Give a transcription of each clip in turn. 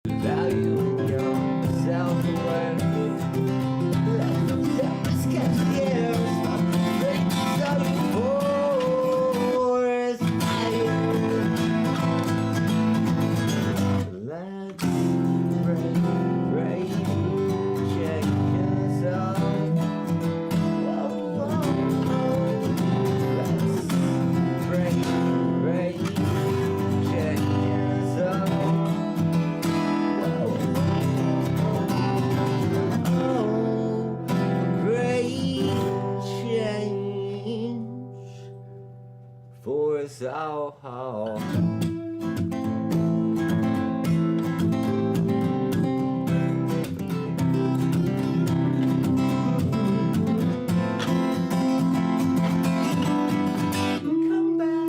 Value yourself away. Let those catch the air. Breaks up forest fire. Let's break, check yourself. Whoa, whoa, whoa. Let's break, check yourself. For us all. Come back,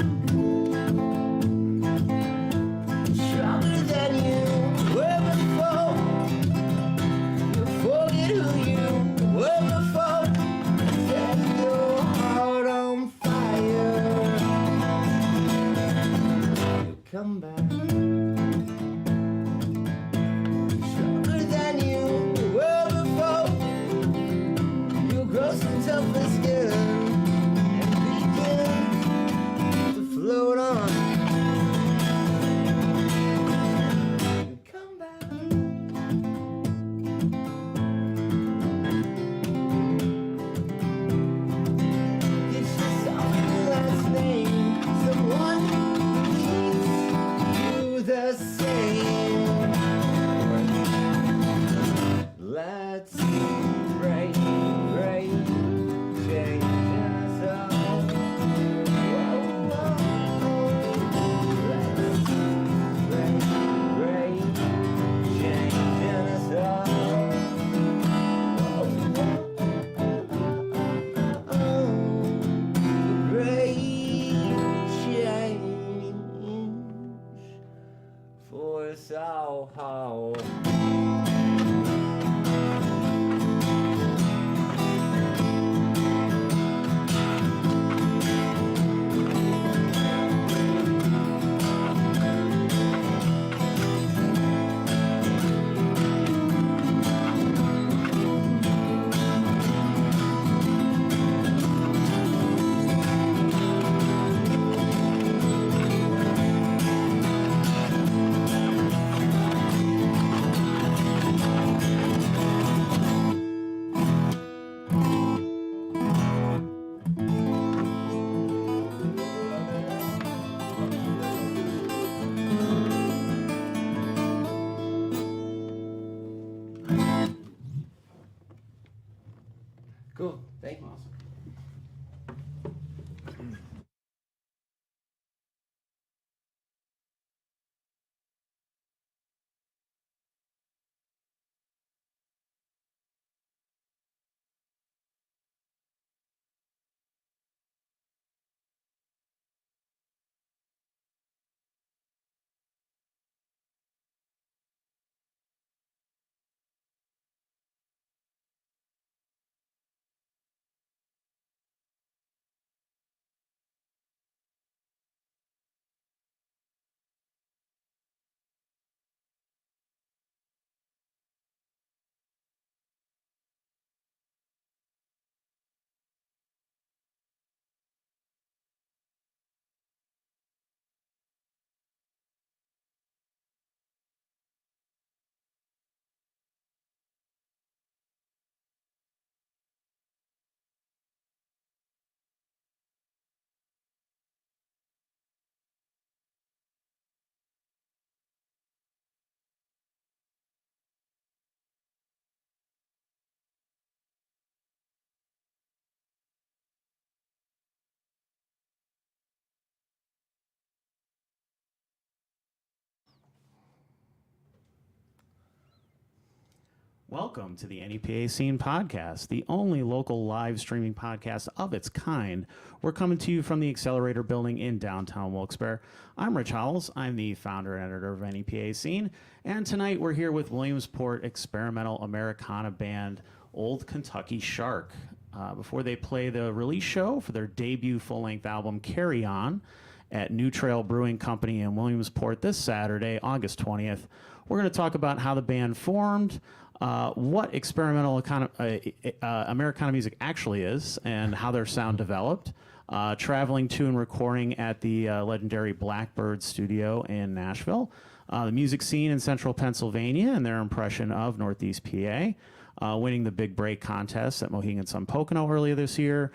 stronger than you were before. You forget who you were before. Set your heart on fire. Come back, stronger than you were before. You grow some tougher skin and begin to float on. Come back, get yourself a last name, someone the same. Let's break, change us all. Whoa, whoa, whoa. Let's break, change us all. Whoa, whoa, whoa. Great change for us all. Cool, thank you. Awesome. Welcome to the NEPA Scene Podcast, the only local live streaming podcast of its kind. We're coming to you from the Accelerator Building in downtown Wilkes-Barre. I'm Rich Howells. I'm the founder and editor of NEPA Scene. And tonight we're here with Williamsport experimental Americana band Old Kentucky Shark. Before they play the release show for their debut full-length album, Carry On, at Trail Brewing Company in Williamsport this Saturday, August 20th, We're going to talk about how the band formed, what experimental Americana music actually is, and how their sound developed. Traveling to and recording at the legendary Blackbird Studio in Nashville. The music scene in central Pennsylvania and their impression of Northeast PA. Winning the Big Break contest at Mohegan Sun Pocono earlier this year,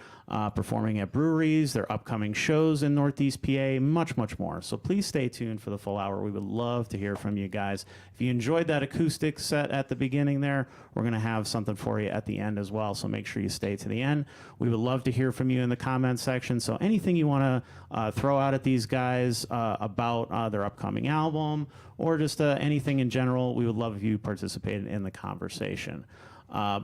performing at breweries, their upcoming shows in Northeast PA, much, much more. So please stay tuned for the full hour. We would love to hear from you guys. If you enjoyed that acoustic set at the beginning there, we're going to have something for you at the end as well, so make sure you stay to the end. We would love to hear from you in the comments section, so anything you want to throw out at these guys about their upcoming album or just anything in general, we would love if you participated in the conversation.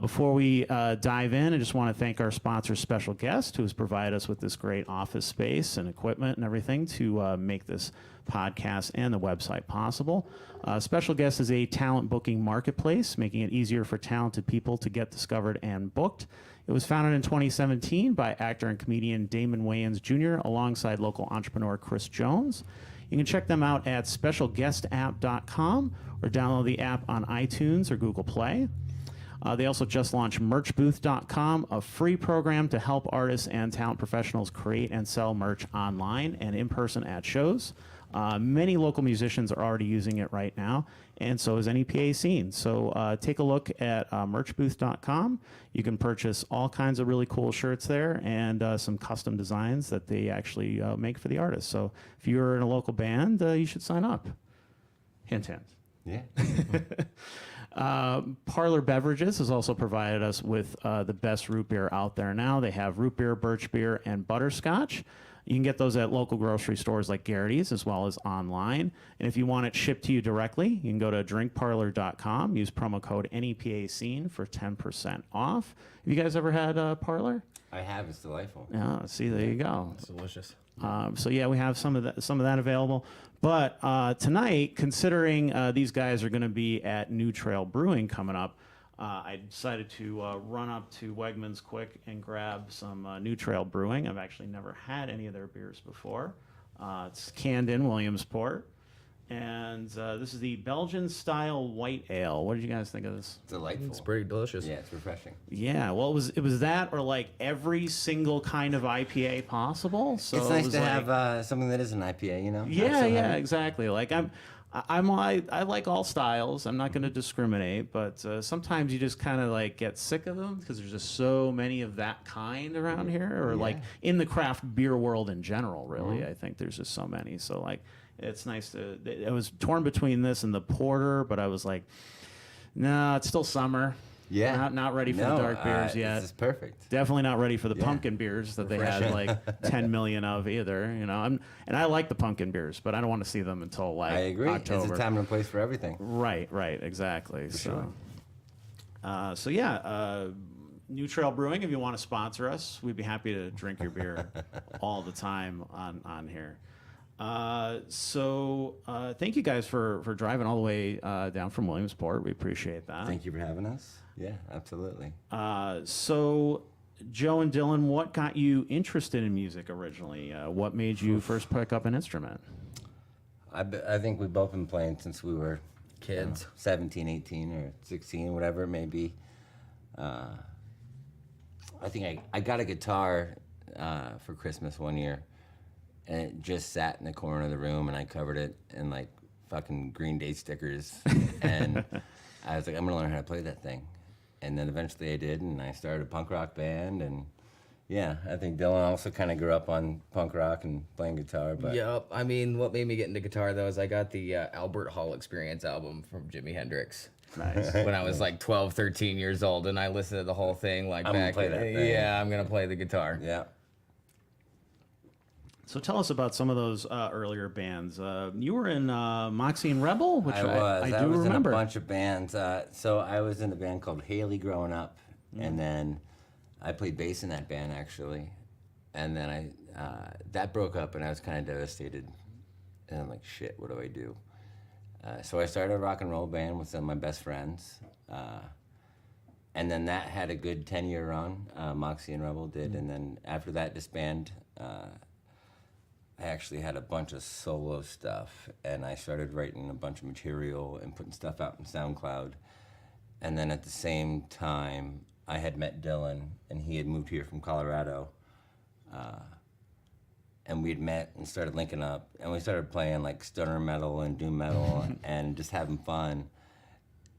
Before we dive in, I just want to thank our sponsor, Special Guest, who has provided us with this great office space and equipment and everything to make this podcast and the website possible. Special Guest is a talent booking marketplace, making it easier for talented people to get discovered and booked. It was founded in 2017 by actor and comedian Damon Wayans Jr. alongside local entrepreneur Chris Jones. You can check them out at specialguestapp.com or download the app on iTunes or Google Play. They also just launched merchbooth.com, a free program to help artists and talent professionals create and sell merch online and in person at shows. Many local musicians are already using it right now, and so is NEPA Scene. So take a look at merchbooth.com. You can purchase all kinds of really cool shirts there and some custom designs that they actually make for the artists. So if you're in a local band, you should sign up. Hint, hint. Yeah. Parlor Beverages has also provided us with the best root beer out there now. They have root beer, birch beer, and butterscotch. You can get those at local grocery stores like Garrity's as well as online. And if you want it shipped to you directly, you can go to drinkparlor.com, use promo code NEPAScene for 10% off. Have you guys ever had Parlor? I have. It's delightful. Yeah, see, there you go. It's delicious. So yeah, we have some of that available. But tonight, considering these guys are going to be at New Trail Brewing coming up, I decided to run up to Wegmans quick and grab some New Trail Brewing. I've actually never had any of their beers before. It's canned in Williamsport. And this is the Belgian-style white ale. What did you guys think of this? Delightful. It's pretty delicious. Yeah, it's refreshing. Yeah, well, it was that or like every single kind of IPA possible. So it's nice to have something that is an IPA, you know? Yeah, exactly. Like I like all styles. I'm not going to discriminate, but sometimes you just kind of like get sick of them because there's just so many of that kind around here, or like in the craft beer world in general. Really, I think there's just so many. So like, it's nice to. I was torn between this and the porter, but I was like, no, it's still summer. Yeah. Not ready for the dark beers yet. This is perfect. Definitely not ready for the pumpkin beers that they had like 10 million of either. You know, and I like the pumpkin beers, but I don't want to see them until like I agree. October. It's a time and a place for everything. Right, exactly. Sure. So yeah, New Trail Brewing. If you want to sponsor us, we'd be happy to drink your beer all the time on here. So thank you guys for driving all the way down from Williamsport. We appreciate that. Thank you for having us. Yeah, absolutely. So Joe and Dylan, what got you interested in music originally? What made you first pick up an instrument? I think we've both been playing since we were kids, 17, 18, or 16, whatever it may be. I think I got a guitar for Christmas one year, and it just sat in the corner of the room, and I covered it in like fucking Green Day stickers, and I was like, I'm gonna learn how to play that thing. And then eventually I did, and I started a punk rock band, and yeah, I think Dylan also kind of grew up on punk rock and playing guitar. But Yep. I mean, what made me get into guitar, though, is I got the Albert Hall Experience album from Jimi Hendrix. Nice. When I was like 12, 13 years old, and I listened to the whole thing like I'm gonna back. play that thing. Yeah, I'm going to play the guitar. yeah. So tell us about some of those earlier bands. You were in Moxie and Rebel, which I do was remember. in a bunch of bands. So I was in a band called Haley growing up, and then I played bass in that band actually, and then that broke up, and I was kind of devastated, and I'm like, shit, what do I do? So I started a rock and roll band with some of my best friends, and then that had a good 10-year run. Moxie and Rebel did, and then after that disband. I actually had a bunch of solo stuff, and I started writing a bunch of material and putting stuff out in SoundCloud. And then at the same time, I had met Dylan, and he had moved here from Colorado. And we'd met and started linking up, and we started playing like stoner metal and doom metal and just having fun.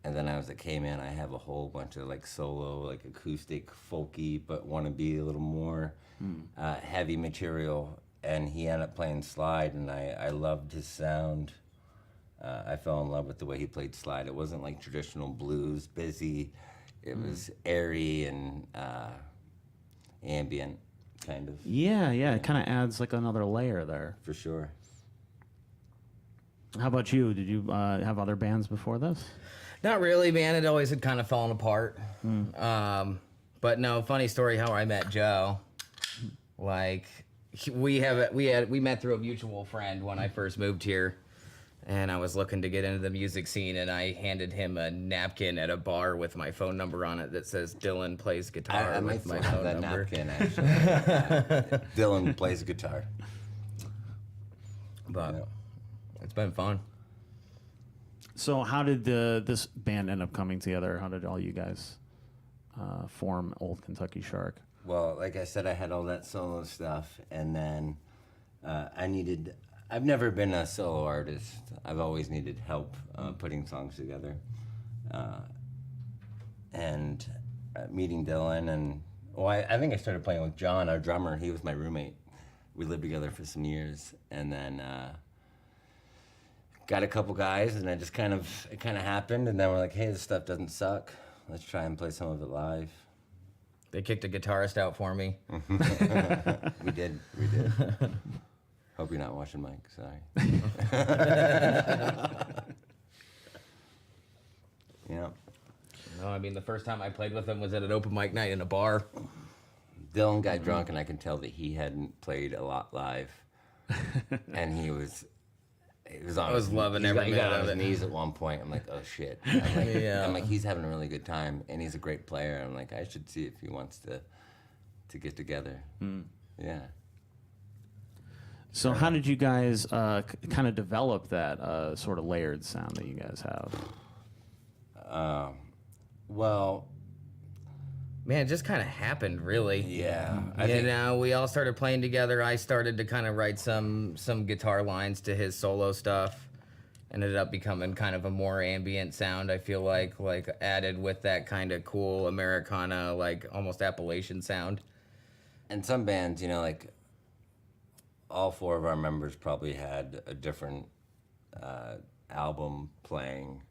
And then I was like, hey man, I have a whole bunch of like solo, like acoustic, folky, but want to be a little more heavy material. And he ended up playing slide, and I loved his sound. I fell in love with the way he played slide. It wasn't like traditional blues, busy. It was airy and ambient, kind of. Yeah. It kind of adds like another layer there. For sure. How about you? Did you have other bands before this? Not really, man. It always had kind of fallen apart. But no, funny story how I met Joe. Like, we met through a mutual friend when I first moved here, and I was looking to get into the music scene, and I handed him a napkin at a bar with my phone number on it that says Dylan plays guitar I with my might phone that number. napkin, actually. Dylan plays guitar. But it's been fun. So how did this band end up coming together? How did all you guys form Old Kentucky Shark? Well, like I said, I had all that solo stuff, and then I've never been a solo artist. I've always needed help putting songs together. And meeting Dylan, and I think I started playing with John, our drummer. He was my roommate. We lived together for some years, and then got a couple guys, and it kind of happened. And then we're like, hey, this stuff doesn't suck. Let's try and play some of it live. They kicked a guitarist out for me. We did. Hope you're not watching, Mike. Sorry. Yeah. No, I mean, the first time I played with him was at an open mic night in a bar. Dylan got drunk, and I could tell that he hadn't played a lot live, and he was on. I was loving every he minute got on of his it. knees at one point. I'm like, oh shit. I'm like, he's having a really good time, and he's a great player. I'm like, I should see if he wants to get together. Yeah. So how did you guys kind of develop that sort of layered sound that you guys have? Well, Man, it just kind of happened, really. yeah. We all started playing together. I started to kind of write some guitar lines to his solo stuff. Ended up becoming kind of a more ambient sound, I feel like added with that kind of cool Americana, like almost Appalachian sound. And some bands, like all four of our members probably had a different album playing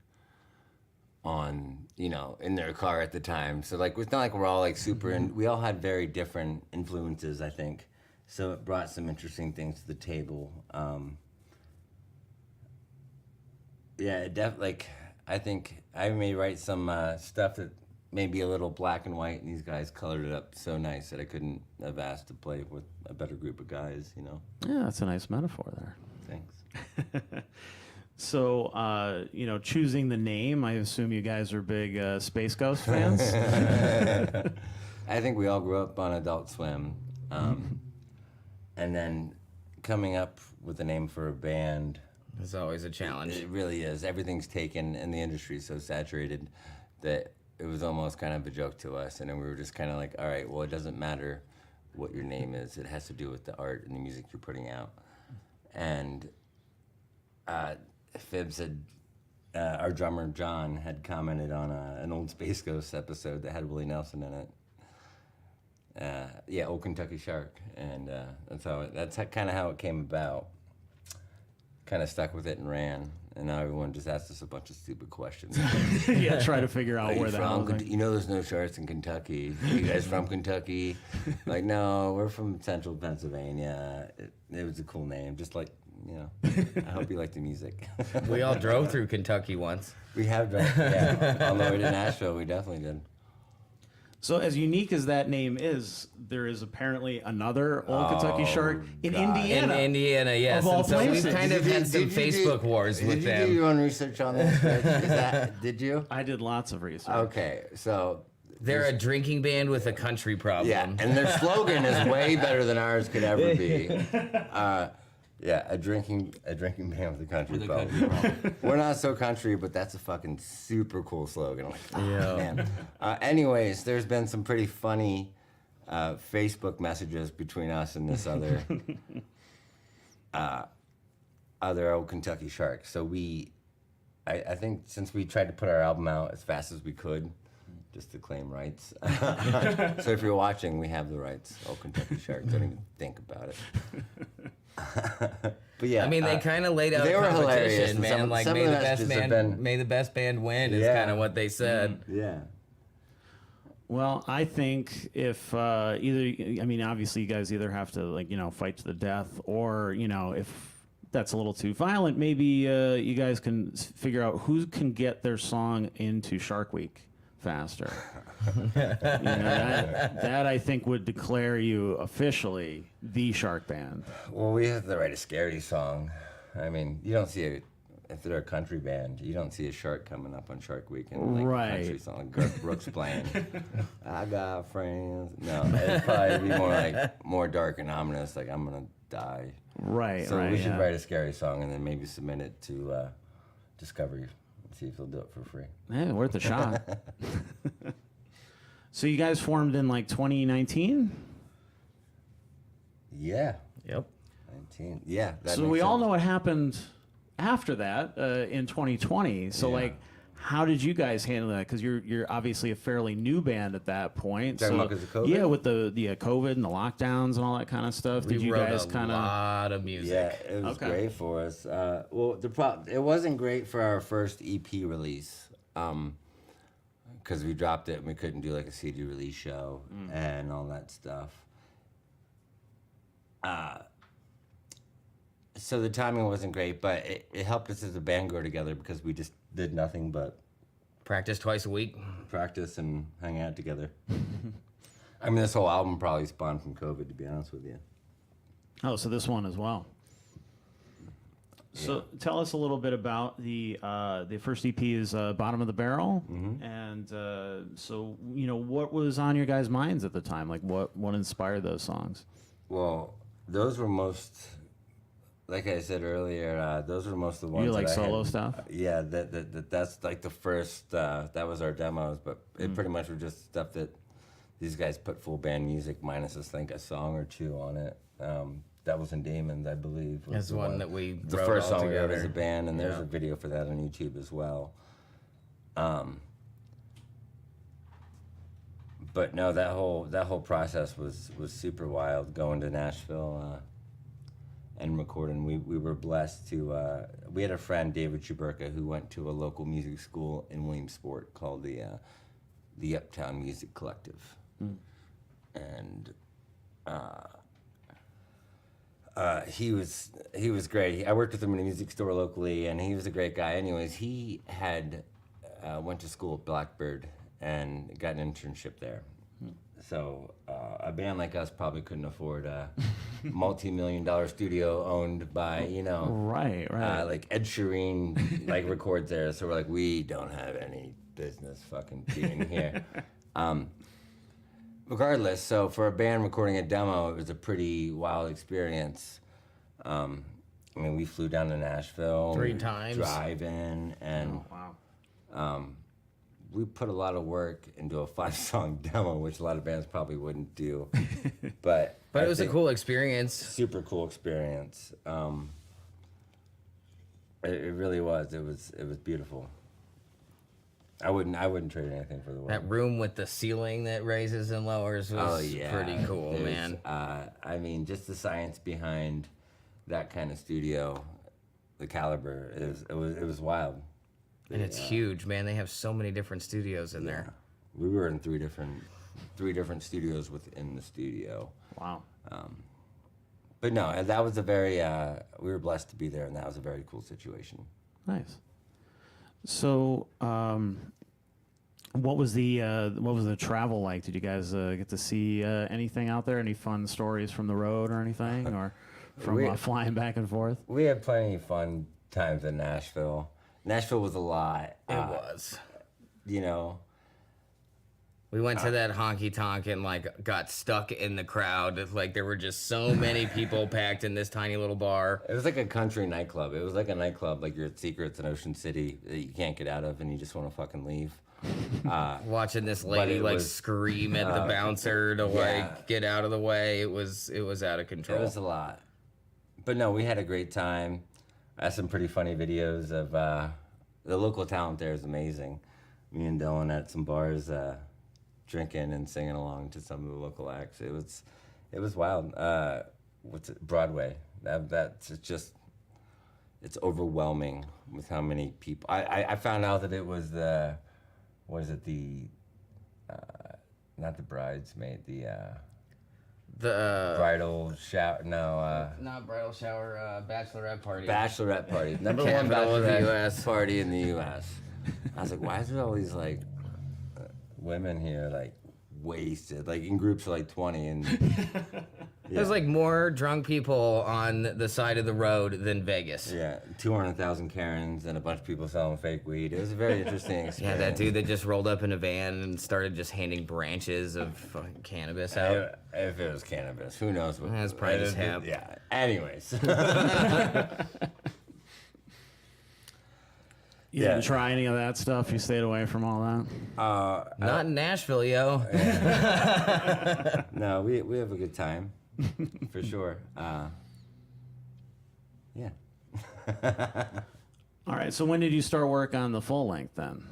on, in their car at the time. So like, it's not like we're all like super, and we all had very different influences, I think. So it brought some interesting things to the table. Yeah, I think I may write some stuff that may be a little black and white, and these guys colored it up so nice that I couldn't have asked to play with a better group of guys, Yeah, that's a nice metaphor there. Thanks. So, choosing the name, I assume you guys are big Space Ghost fans? I think we all grew up on Adult Swim. And then coming up with a name for a band, It's always a challenge. it really is. Everything's taken, and the industry is so saturated that it was almost kind of a joke to us. And then we were just kind of like, all right, well, it doesn't matter what your name is. It has to do with the art and the music you're putting out. And Phibbs had, our drummer John had commented on an old Space Ghost episode that had Willie Nelson in it. Old Kentucky Shark, and that's kind of how it came about. Kind of stuck with it and ran, and now everyone just asks us a bunch of stupid questions. Yeah, try to figure out Are you where the hell. from? There's no sharks in Kentucky. Are you guys from Kentucky? Like, no, we're from Central Pennsylvania. It was a cool name, just like. I hope you like the music. We all drove through Kentucky once. We have done, on the way to Nashville, we definitely did. So as unique as that name is, there is apparently another Old Kentucky Shark in Indiana. In Indiana, yes. Of all And so places. we've kind of had some Facebook wars with Did you them. do your own research on this? Did you? I did lots of research. Okay, so They're a drinking band with a country problem. yeah, and their slogan is way better than ours could ever be. Yeah, a drinking band with a country With a problem. country problem. We're not so country, but that's a fucking super cool slogan. I'm like, Yeah. man. Anyways, there's been some pretty funny Facebook messages between us and this other old Kentucky Shark. So I think since we tried to put our album out as fast as we could, just to claim rights. So if you're watching, we have the rights. Old Kentucky Shark. Don't even think about it. But yeah, I mean, they kind of laid out they a were hilarious, competition, and man. some Like, of may the the best messages have man, been- may the best band win is Yeah. kind of what they said. yeah. Well, I think if obviously you guys either have to fight to the death, or if that's a little too violent, maybe you guys can figure out who can get their song into Shark Week faster. That I think would declare you officially the Shark Band. Well, we have to write a scary song. I mean, you don't see if they're a country band, you don't see a shark coming up on Shark Week and like Right. a country song like Garth Brooks playing. I got friends. No, it'd probably be more dark and ominous. Like I'm gonna die. Right. So right. we should yeah. write a scary song and then maybe submit it to Discovery and see if they'll do it for free. Yeah, worth a shot. So you guys formed in 2019? Yeah, Yep. 19. Yeah. That So makes we all sense. know what happened after that in 2020. So Yeah. how did you guys handle that? Because you're obviously a fairly new band at that point. Talking so about 'cause of COVID? yeah, with the COVID and the lockdowns and all that kind of stuff. Did We you wrote guys a kind of? lot of music. Yeah, it was Okay. great for us. Well, it wasn't great for our first EP release because we dropped it and we couldn't do like a CD release show and all that stuff. So the timing wasn't great, but it helped us as a band grow together because we just did nothing but Practice twice a week. practice and hang out together. I mean, this whole album probably spawned from COVID, to be honest with you. Oh, so this one as well. So tell us a little bit about the first EP is Bottom of the Barrel, and so what was on your guys' minds at the time? Like what inspired those songs? Well, those were most, like I said earlier, those were most of the ones. You like that I solo had- stuff? Yeah, that's like the first. That was our demos, but it pretty much was just stuff that these guys put full band music minus I think a song or two on it. Devils and Demons, I believe, was That's the one that we the wrote first all song we wrote as together. a band, and there's Yeah. a video for that on YouTube as well. But no, that whole process was super wild. Going to Nashville and recording, we were blessed to. We had a friend, David Chuberka, who went to a local music school in Williamsport called the Uptown Music Collective, and he was great. I worked with him in a music store locally, and he was a great guy. Anyways, he had went to school at Blackbird and got an internship there. So a band like us probably couldn't afford a multi-million-dollar studio owned by Right. like Ed Sheeran records there. So we're like, we don't have any business fucking being here. Regardless, so for a band recording a demo, it was a pretty wild experience. I mean, we flew down to Nashville 3 times. drive-in, and Wow. we put a lot of work into a 5-song demo, which a lot of bands probably wouldn't do. But But I it was a think- cool experience. super cool experience. It really was. It was beautiful. I wouldn't trade anything for the world. That room with the ceiling that raises and lowers was pretty cool, There's, man. I mean, just the science behind that kind of studio, the caliber, it was wild. And it's huge, man. They have so many different studios in there. We were in three different studios within the studio. Wow. But no, that was a very we were blessed to be there, and that was a very cool situation. Nice. So, what was the travel like? Did you guys get to see anything out there? Any fun stories from the road or anything, or from flying back and forth? We had plenty of fun times in Nashville. Nashville was a lot. It was. We went to that honky tonk and like got stuck in the crowd. Like there were just so many people packed in this tiny little bar. It was like a country nightclub. It was like a nightclub, like you're at Secrets in Ocean City that you can't get out of, and you just want to fucking leave. Watching this lady like scream at the bouncer to like get out of the way. It was out of control. It was a lot, but no, we had a great time. I have some pretty funny videos of the local talent there is amazing. Me and Dylan at some bars. Drinking and singing along to some of the local acts. It was wild. What's it? Broadway. That's just, it's overwhelming with how many people. I found out that it was not the bridesmaid, The bridal shower. No, not bridal shower, bachelorette party. bachelorette party. Number one Capital of the bachelorette US. party in the U.S. I was like, why is there all these like women here like wasted, like in groups of like 20 and There's like more drunk people on the side of the road than Vegas. yeah, 200,000 Karens and a bunch of people selling fake weed. It was a very interesting experience. Yeah, that dude that just rolled up in a van and started just handing branches of fucking cannabis out. If it was cannabis, who knows what? That's probably just hemp. Yeah. Anyways. You didn't try any of that stuff? You stayed away from all that? Not in Nashville, yo. No, we have a good time, for sure. Yeah. All right, so when did you start work on the full length then?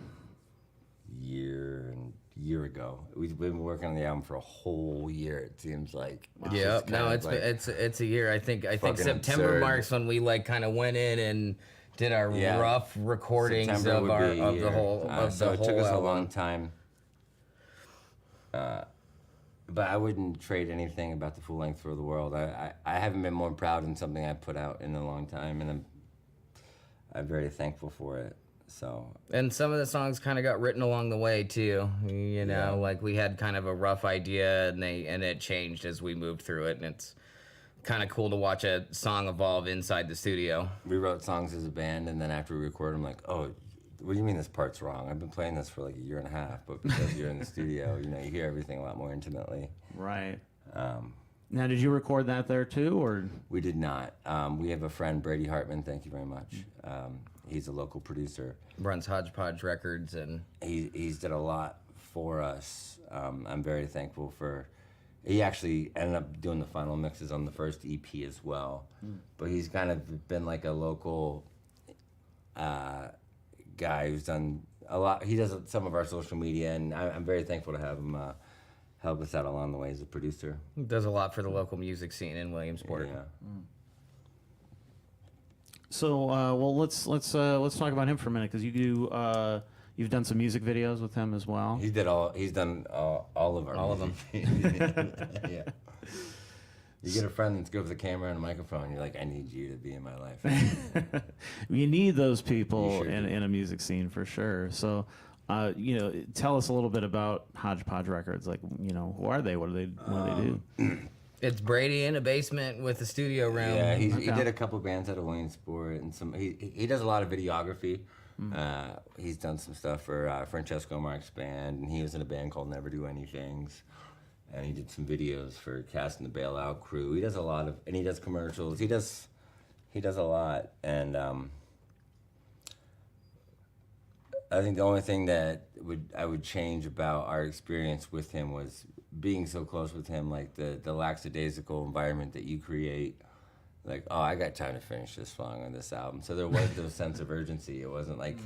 Year ago. We've been working on the album for a whole year. It seems like. Yeah, just no, kind of like it's a year. I think fucking September absurd. marks when we like kind of went in and did our Yeah. rough recordings September would be a of the year. whole So it took whole us a album. long time. But I wouldn't trade anything about the full length for the world. I haven't been more proud in something I put out in a long time, and I'm very thankful for it. So And some of the songs kind of got written along the way too. You know, Yeah. like we had kind of a rough idea, and it changed as we moved through it, and it's kind of cool to watch a song evolve inside the studio. we wrote songs as a band, and then after we recorded, I'm like, oh, what do you mean this part's wrong? I've been playing this for like a year and a half, but because you're in the studio, you know, you hear everything a lot more intimately. Right. Now, did you record that there too, or? We did not. We have a friend, Brady Hartman. Thank you very much. He's a local producer. Runs Hodgepodge Records, and He's did a lot for us. I'm very thankful for. He actually ended up doing the final mixes on the first EP as well. But he's kind of been like a local guy who's done a lot. He does some of our social media, and I'm very thankful to have him help us out along the way as a producer. does a lot for the local music scene in Williamsport. Yeah. So, well, let's talk about him for a minute, because you've done some music videos with him as well. He's done all of our All of them. Yeah. You get a friend that's good with a camera and a microphone, you're like, I need you to be in my life. You need those people You sure do. in a music scene for sure. So, tell us a little bit about Hodgepodge Records. Like, who are they? What do they do? It's Brady in a basement with a studio room. Yeah, he Okay. did a couple bands out of Williamsport, and he does a lot of videography. He's done some stuff for Francesco Mark's band, and he was in a band called Never Do Anythings. And he did some videos for Cast and the Bailout Crew. He does a lot and he does commercials. He does a lot, and I think the only thing that I would change about our experience with him was being so close with him, like the lackadaisical environment that you create. Like, oh, I got time to finish this song on this album. So there was no sense of urgency. It wasn't like,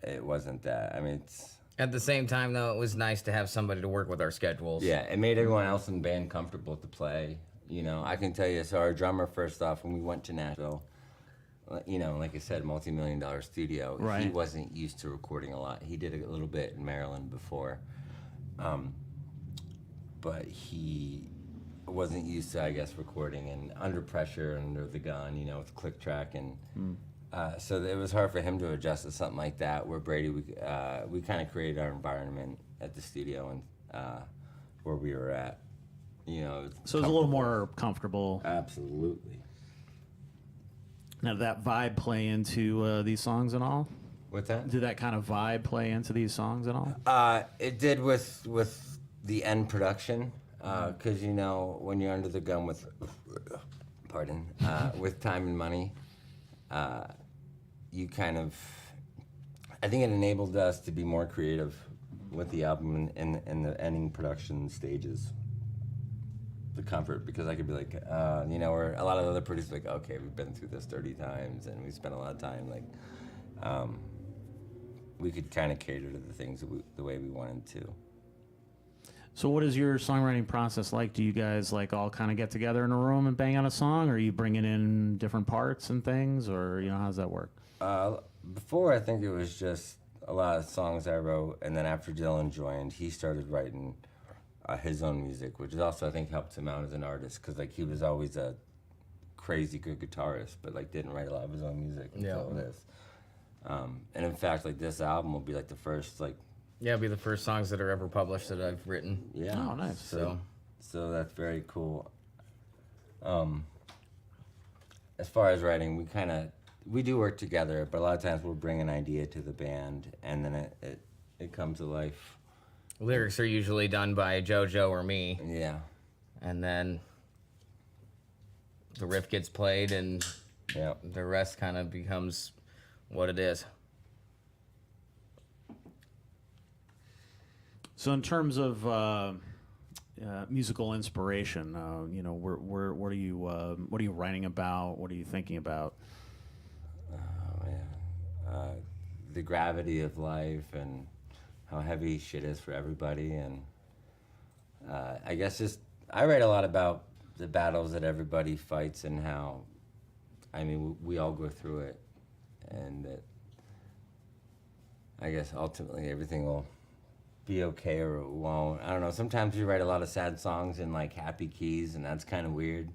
it wasn't that. I mean, it's. At the same time, though, it was nice to have somebody to work with our schedules. Yeah, it made everyone else in the band comfortable to play. You know, I can tell you, so our drummer, first off, when we went to Nashville, like I said, multi-million-dollar studio, Right. He wasn't used to recording a lot. He did a little bit in Maryland before. But he wasn't used to, I guess, recording and under pressure, under the gun, with click track. And so it was hard for him to adjust to something like that, where Brady, we kind of created our environment at the studio and where we were at. So it's a little more comfortable. Absolutely. Now, did that vibe play into these songs at all? What's that? Did that kind of vibe play into these songs at all? It did with the end production, because when you're under the gun with, with time and money, you kind of, I think it enabled us to be more creative with the album and the ending production stages. The comfort, because I could be like, where a lot of other producers like, okay, we've been through this 30 times and we spent a lot of time, like, we could kind of cater to the things the way we wanted to. So what is your songwriting process like? Do you guys like all kind of get together in a room and bang out a song, or are you bringing in different parts and things, or how does that work? Before, I think it was just a lot of songs I wrote, and then after Dylan joined, he started writing his own music, which is also, I think, helped him out as an artist, because like he was always a crazy good guitarist, but like didn't write a lot of his own music until this. And in fact, like this album will be like the first it'll be the first songs that are ever published that I've written. Yeah. Oh, nice. So that's very cool. As far as writing, we do work together, but a lot of times we'll bring an idea to the band, and then it comes to life. Lyrics are usually done by JoJo or me. Yeah. And then the riff gets played, and the rest kind of becomes what it is. So in terms of musical inspiration, what are you writing about? What are you thinking about? Oh man, the gravity of life and how heavy shit is for everybody, and I guess I write a lot about the battles that everybody fights and how, we all go through it, and that I guess ultimately everything will be okay or it won't. I don't know. Sometimes you write a lot of sad songs in like happy keys, and that's kind of weird.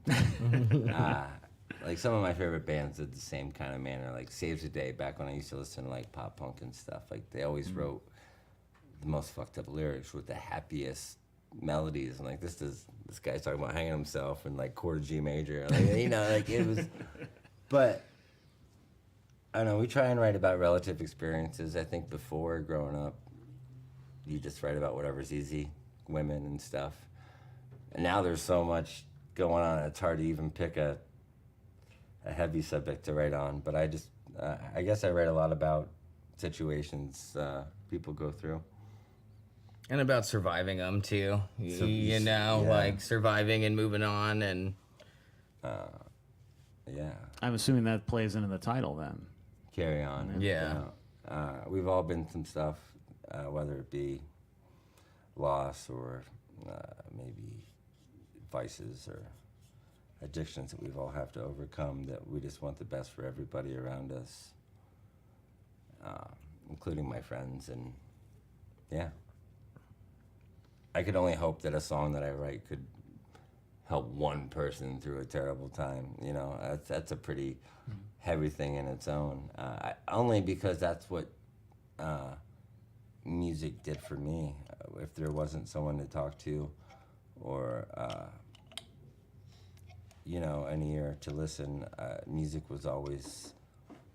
Like some of my favorite bands did the same kind of manner, like Saves the Day, back when I used to listen to like pop punk and stuff. Like they always wrote the most fucked up lyrics with the happiest melodies, and like this guy's talking about hanging himself in like chord G major, like, like it was. But I don't know, we try and write about relative experiences. I think before, growing up, you just write about whatever's easy, women and stuff, and now there's so much going on, it's hard to even pick a heavy subject to write on. But I guess I write a lot about situations people go through. And about surviving them too, like surviving and moving on, and I'm assuming that plays into the title then. Carry on. Yeah. We've all been through stuff, whether it be loss or maybe vices or addictions that we've all have to overcome, that we just want the best for everybody around us, including my friends. And I could only hope that a song that I write could help one person through a terrible time. That's a pretty heavy thing in its own. Only because that's what music did for me. If there wasn't someone to talk to, or an ear to listen, music was always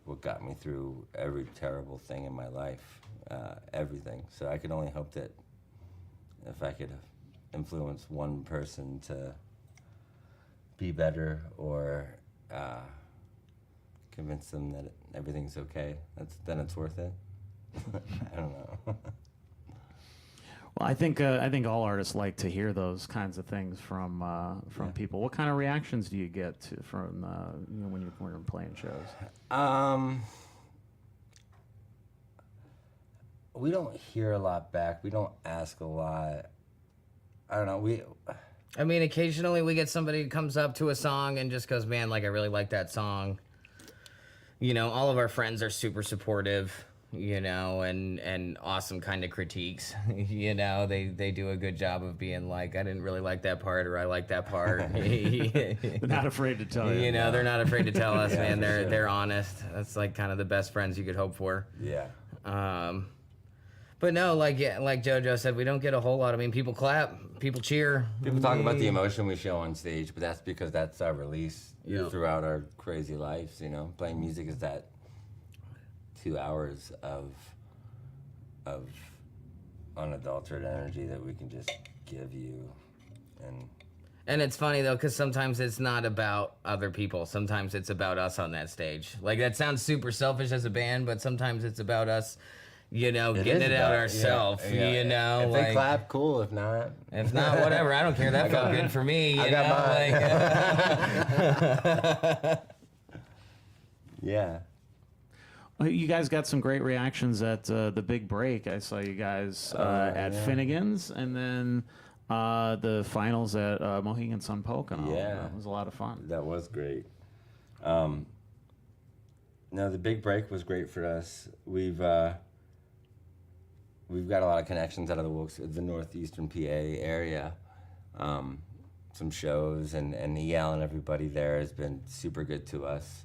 what got me through every terrible thing in my life, everything. So I could only hope that if I could influence one person to be better, or convince them that everything's okay, then it's worth it. I don't know. Well, I think all artists like to hear those kinds of things from people. What kind of reactions do you get from when you're playing shows? We don't hear a lot back. We don't ask a lot. I don't know. Occasionally we get somebody who comes up to a song and just goes, "Man, like I really like that song." All of our friends are super supportive, and awesome kind of critiques. They do a good job of being like, "I didn't really like that part," or "I like that part." They're not afraid to tell you. They're not afraid to tell us, man. Sure. They're honest. That's like kind of the best friends you could hope for. Yeah. But no, like JoJo said, we don't get a whole lot. People clap, people cheer. People talk about the emotion we show on stage, but that's because that's our release throughout our crazy lives. Playing music is that 2 hours of unadulterated energy that we can just give you. And it's funny though, because sometimes it's not about other people. Sometimes it's about us on that stage. Like, that sounds super selfish as a band, but sometimes it's about us, getting it out ourselves. Yeah. You know, if like, they clap, cool. If not, whatever. I don't care. That felt good for me. I got mine. Yeah. Well, you guys got some great reactions at the Big Break. I saw you guys at Finnegan's, and then the finals at Mohegan Sun Pocono. Yeah. It was a lot of fun. That was great. No, the Big Break was great for us. We've got a lot of connections out of the northeastern PA area. Some shows, and EL and everybody there has been super good to us.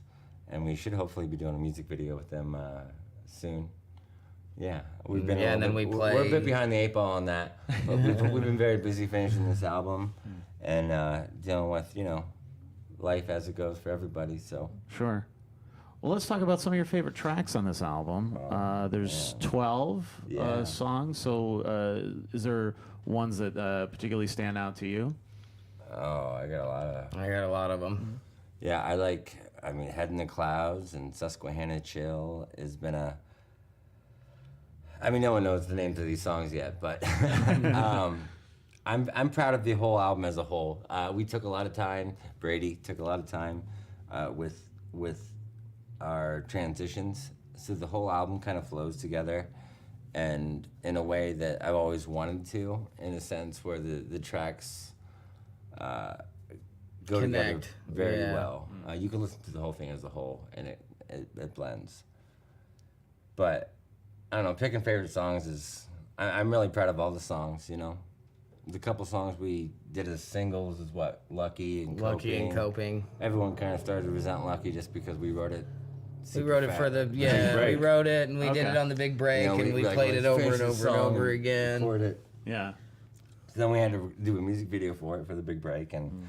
And we should hopefully be doing a music video with them soon. Yeah, we've been. Yeah, and then we're a bit behind the 8 ball on that, but we've been very busy finishing this album and dealing with life as it goes for everybody. So Sure. Well, let's talk about some of your favorite tracks on this album. There's 12 songs. So is there ones that particularly stand out to you? Oh, I got a lot of them. Yeah, Head in the Clouds and Susquehanna Chill has been no one knows the names of these songs yet, but I'm proud of the whole album as a whole. We took a lot of time. Brady took a lot of time with our transitions, so the whole album kind of flows together, and in a way that I've always wanted to, in a sense where the tracks go together very well. You can listen to the whole thing as a whole, and it blends. But I don't know, picking favorite songs is I'm really proud of all the songs. The couple songs we did as singles is Lucky and Coping. Everyone kind of started to resent Lucky just because we wrote it. We wrote it for we wrote it and we did it on the Big Break, and we played it over and over and over again. Record it. Yeah. So then we had to do a music video for the Big Break, and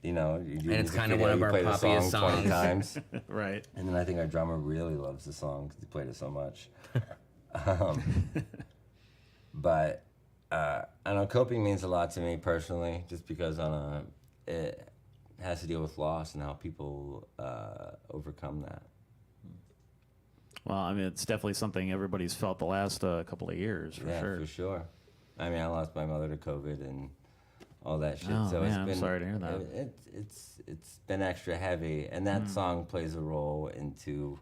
you do and it's kind of one of our poppiest songs. 20 times. Right. And then I think our drummer really loves the song because he played it so much. But I don't know, coping means a lot to me personally, just because it has to deal with loss and how people overcome that. Well, it's definitely something everybody's felt the last couple of years, for sure. Yeah, for sure. I lost my mother to COVID and all that shit. Oh, so man, it's been, I'm sorry to hear that. It's been extra heavy, and that song plays a role into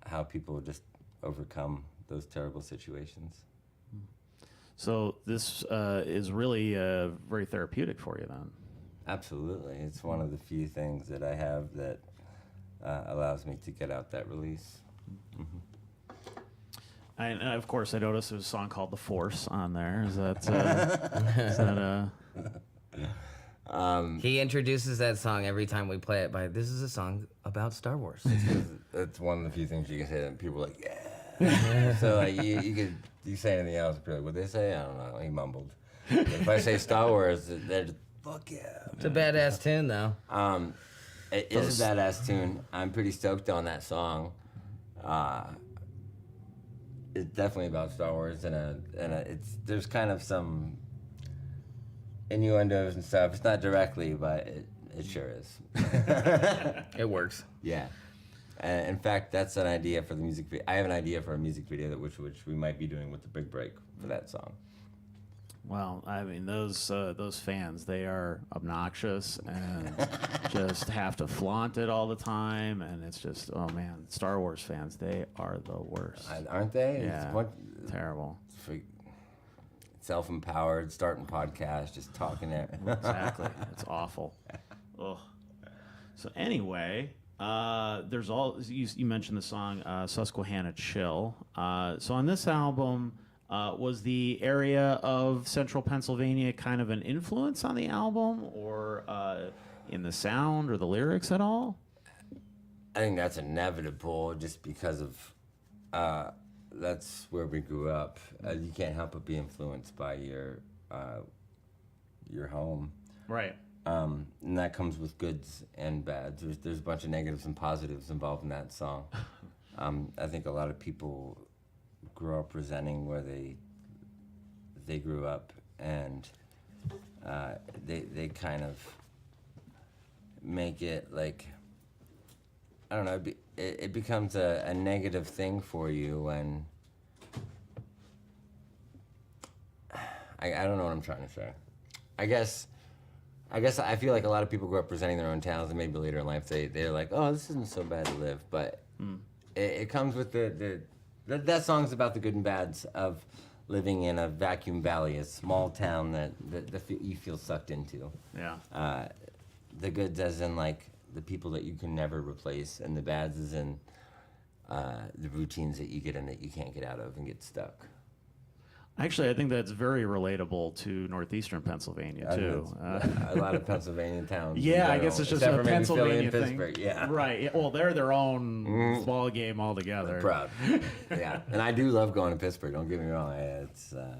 how people just overcome those terrible situations. So this is really very therapeutic for you then. Absolutely. It's one of the few things that I have that allows me to get out that release. Mm-hmm. And of course, I noticed there's a song called "The Force" on there. Is that? He introduces that song every time we play it by, "This is a song about Star Wars." That's one of the few things you can say that people are like, yeah. So you say anything else, people are like, what they say? I don't know. He mumbled. If I say Star Wars, they're just, fuck yeah. It's a badass tune, though. It is a badass tune. I'm pretty stoked on that song. It's definitely about Star Wars, and there's kind of some innuendos and stuff. It's not directly, but it sure is. It works. Yeah. In fact, that's an idea for the music video. I have an idea for a music video which we might be doing with the Big Break for that song. Well, those fans, they are obnoxious and just have to flaunt it all the time, and it's just, oh man, Star Wars fans, they are the worst. Aren't they? Yeah, terrible. Self-empowered, starting podcasts, just talking there. Exactly. It's awful. Ugh. So anyway, there's you mentioned the song Susquehanna Chill. So on this album, was the area of central Pennsylvania kind of an influence on the album, or in the sound or the lyrics at all? I think that's inevitable, just because of that's where we grew up. You can't help but be influenced by your home. Right. And that comes with goods and bads. There's a bunch of negatives and positives involved in that song. I think a lot of people grow up resenting where they grew up, and they kind of make it like, I don't know, it becomes a negative thing for you when I don't know what I'm trying to say. I guess I feel like a lot of people grow up presenting their own towns, and maybe later in life they're like, oh, this isn't so bad to live. But it comes with that song's about the good and bads of living in a vacuum valley, a small town that you feel sucked into. Yeah. The goods as in like the people that you can never replace, and the bads as in the routines that you get in that you can't get out of and get stuck. Actually, I think that's very relatable to northeastern Pennsylvania too. A lot of Pennsylvania towns. Yeah, I guess it's just a for maybe Philly Pennsylvania and thing. Pittsburgh. Yeah. Right. Yeah, well, they're their own ball game altogether. I'm proud. Yeah, and I do love going to Pittsburgh. Don't get me wrong. It's one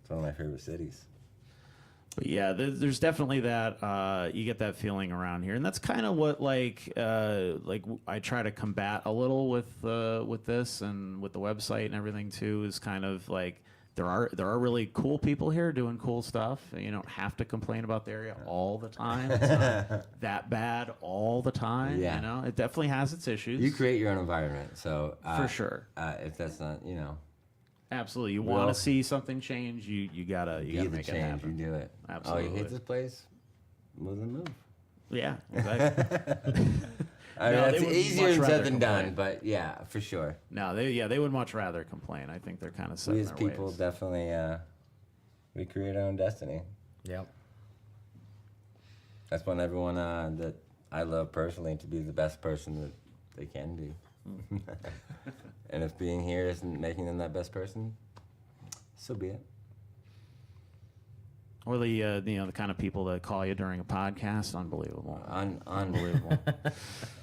of my favorite cities. But yeah, there's definitely that you get that feeling around here, and that's kind of what like I try to combat a little with this and with the website and everything too. Is kind of like there are really cool people here doing cool stuff. You don't have to complain about the area all the time. It's not that bad all the time. Yeah. You know, it definitely has its issues. You create your own environment, so for sure. If that's not, Absolutely, you want to see something change, you gotta be the make it change. happen. You do it. Absolutely. Oh, you hate this place? Move. Yeah, exactly. I mean, No, it's they would easier much rather said than done, complain. but yeah, for sure. No, they would much rather complain. I think they're kind of set We in as their people ways. definitely we create our own destiny. Yep. That's when everyone that I love personally to be the best person that they can be. And if being here isn't making them that best person, so be it. Or the kind of people that call you during a podcast, unbelievable. Unbelievable.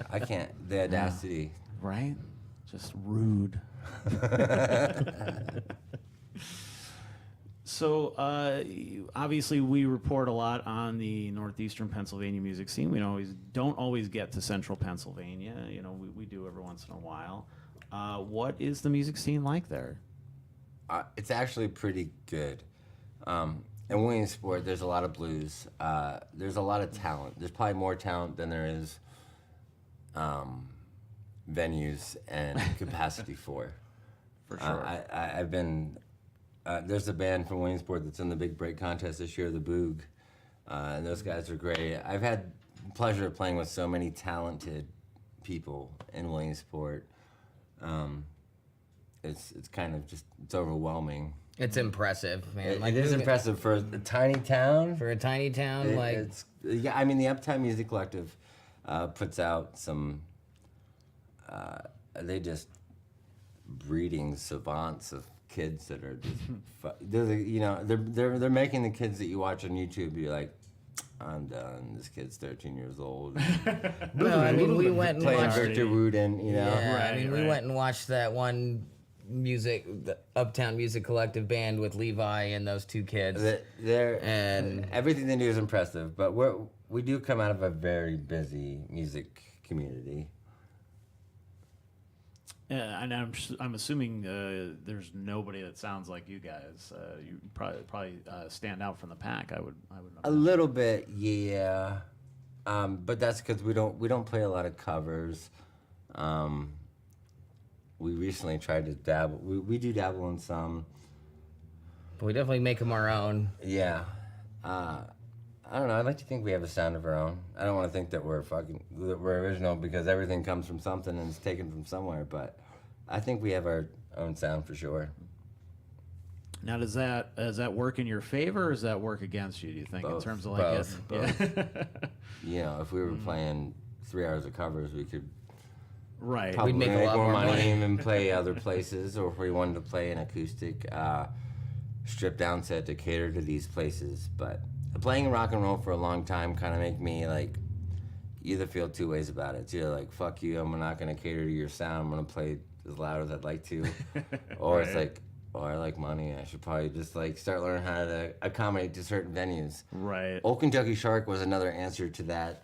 I can't. The audacity. Right? Just rude. So, obviously, we report a lot on the northeastern Pennsylvania music scene. We don't always get to central Pennsylvania. We do every once in a while. What is the music scene like there? It's actually pretty good. In Williamsport, there's a lot of blues. There's a lot of talent. There's probably more talent than there is venues and capacity for. For sure. I've been. There's a band from Williamsport that's in the Big Break contest this year, the Boog, and those guys are great. I've had the pleasure of playing with so many talented people in Williamsport. It's kind of just, it's overwhelming. It's impressive, man. It is impressive for a tiny town. For a tiny town, I mean, the Uptown Music Collective puts out some. They just breeding savants of kids that are just. They're making the kids that you watch on YouTube be like, I'm done. This kid's 13 years old. No, I mean, we went and Playing watched. Victor Wooten, Yeah, Right, we went and watched that one the Uptown Music Collective band with Levi and those two kids. And everything they do is impressive, but we do come out of a very busy music community. And I'm assuming there's nobody that sounds like you guys. You probably stand out from the pack. I would. A little bit, yeah, but that's because we don't play a lot of covers. We recently tried to dabble. We do dabble in some. But we definitely make them our own. Yeah. I don't know. I like to think we have a sound of our own. I don't want to think that we're original, because everything comes from something and it's taken from somewhere. But I think we have our own sound for sure. Now, does that work in your favor, or does that work against you? Do you think, Both, in terms of like Yeah. If we were playing 3 hours of covers, we could right? probably We'd make a lot more more money money. and play other places. Or if we wanted to play an acoustic, stripped down set to cater to these places. But playing rock and roll for a long time kind of make me like either feel two ways about it. It's either like, fuck you, I'm not going to cater to your sound, I'm going to play as loud as I'd like to. Or it's like, oh, I like money. I should probably just like start learning how to accommodate to certain venues. Right. Old Kentucky Shark was another answer to that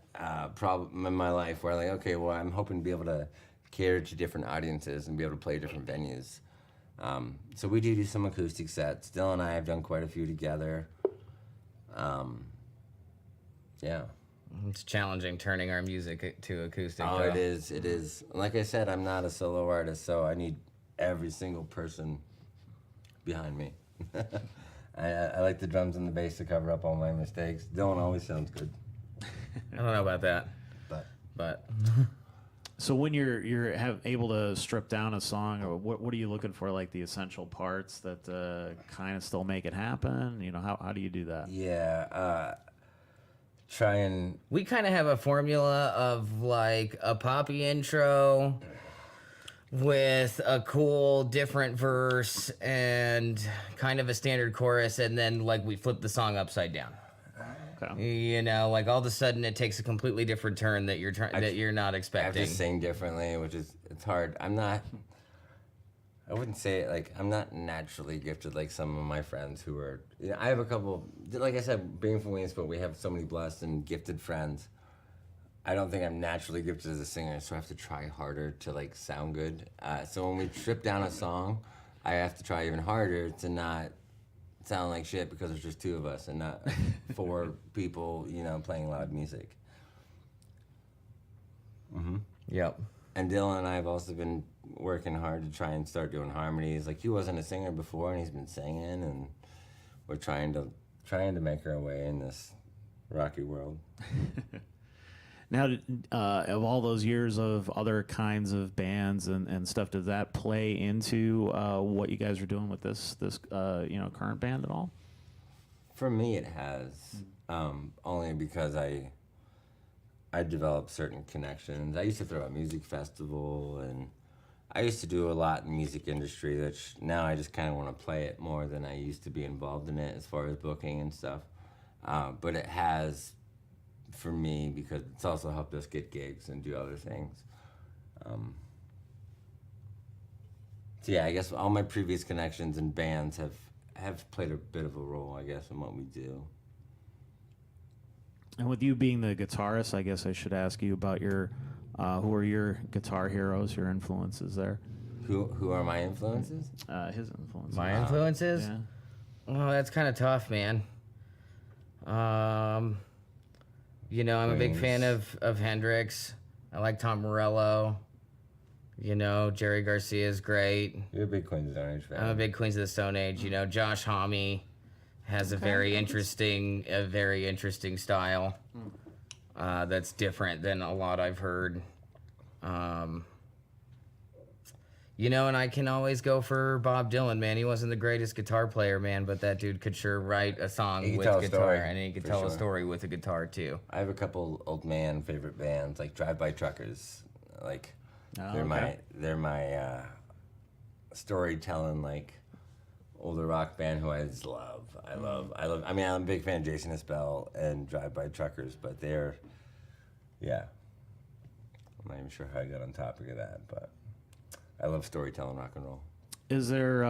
problem in my life, where like, okay, well, I'm hoping to be able to cater to different audiences and be able to play different venues. So we do some acoustic sets. Dylan and I have done quite a few together. Yeah. It's challenging turning our music to acoustic. Oh, though. it is. It is. Like I said, I'm not a solo artist, so I need every single person behind me. I like the drums and the bass to cover up all my mistakes. Dylan always sounds good. I don't know about that, But So when you're able to strip down a song, or what are you looking for, like the essential parts that kind of still make it happen? You know, how do you do that? yeah, try and we kind of have a formula of like a poppy intro with a cool different verse and kind of a standard chorus, and then like we flip the song upside down. Okay. You know, like all of a sudden it takes a completely different turn that you're that you're not I have expecting. to sing differently, which is it's hard. I wouldn't say it like I'm not naturally gifted like some of my friends who are. You know, I have a couple. Like I said, being from Williamsport, we have so many blessed and gifted friends. I don't think I'm naturally gifted as a singer, so I have to try harder to like sound good. So when we strip down a song, I have to try even harder to not sound like shit because there's just two of us and not four people, you know, playing loud music. Yep. And Dylan and I have also been working hard to try and start doing harmonies. Like he wasn't a singer before, and he's been singing, and we're trying to make our way in this rocky world. Now, of all those years of other kinds of bands and stuff, does that play into what you guys are doing with this current band at all? For me, it has, only because I developed certain connections. I used to throw a music festival, and I used to do a lot in the music industry, which now I just kind of want to play it more than I used to be involved in it as far as booking and stuff. But it has, for me, because it's also helped us get gigs and do other things. So yeah, I guess all my previous connections and bands have played a bit of a role, I guess, in what we do. And with you being the guitarist, I guess I should ask you about your who are your guitar heroes, your influences there? Who are my influences? His influences. My influences? Yeah. Oh, that's kind of tough, man. You know, I'm a big fan of Hendrix. I like Tom Morello. You know, Jerry Garcia is great. You're a big Queens of the Stone Age fan. I'm a big Queens of the Stone Age. You know, Josh Homme has a very interesting style that's different than a lot I've heard. You know, and I can always go for Bob Dylan, man. He wasn't the greatest guitar player, man, but that dude could sure write a song with guitar, and he could tell a story with a guitar too. I have a couple old man favorite bands, like Drive-By Truckers. Like they're my storytelling, like older rock band who I just love. I love. I mean, I'm a big fan of Jason Isbell and Drive-By Truckers, but they're, yeah. I'm not even sure how I got on topic of that, but I love storytelling rock and roll. Is there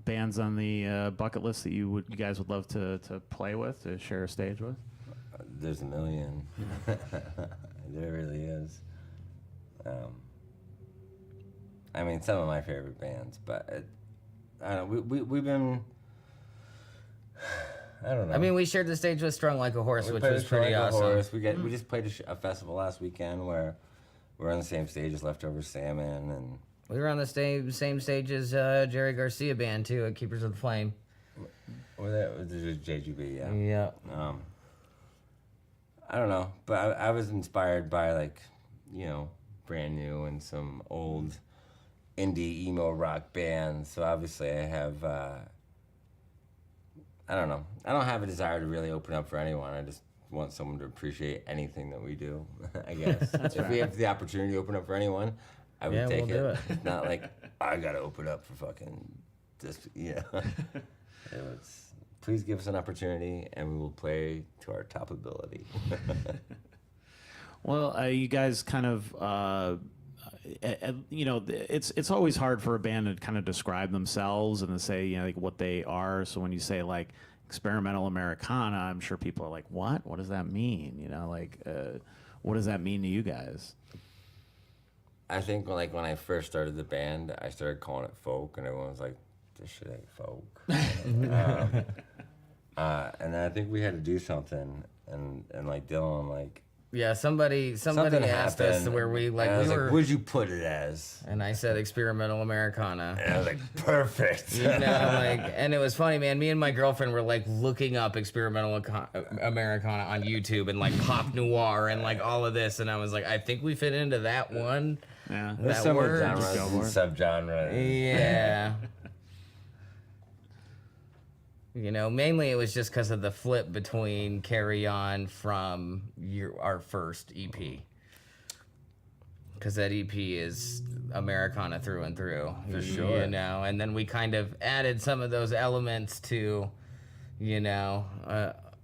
bands on the bucket list that you guys would love to play with, to share a stage with? There's a million. There really is. I mean, some of my favorite bands, but I don't know. We've been. I don't know. I mean, we shared the stage with Strung Like a Horse, We which played was Strung pretty Like a awesome. Horse. We just played a festival last weekend where we're on the same stage as Leftover Salmon, and We were on the same stage as Jerry Garcia band too at Keepers of the Flame. or that was JGB. Yeah. Yeah. I don't know, but I was inspired by Brand New and some old indie emo rock bands. So obviously I have. I don't know. I don't have a desire to really open up for anyone. I just want someone to appreciate anything that we do. I guess if we have the opportunity to open up for anyone, I would take we'll do it. It's not like I gotta open up for fucking this. Yeah. Please give us an opportunity, and we will play to our top ability. Well, you guys kind of you know, it's always hard for a band to kind of describe themselves and to say, you know, like what they are. So when you say like experimental Americana, I'm sure people are like, what? What does that mean? You know, like, what does that mean to you guys? I think like when I first started the band, I started calling it folk, and everyone was like, "This shit ain't folk." And then I think we had to do something, and like Dylan, like Yeah, somebody something asked us happened, where we like and I was we like, were, "What'd you put it as?" and I said experimental Americana. And I was like, "Perfect." You know, like, and it was funny, man. Me and my girlfriend were like looking up experimental Americana on YouTube and like pop noir and like all of this, and I was like, I think we fit into that one. Yeah. There's That so many word. genres Go and for it. subgenres. Yeah. You know, mainly it was just because of the flip between Carry On from our first EP. Because that EP is Americana through and through. For sure. You know, and then we kind of added some of those elements to, you know,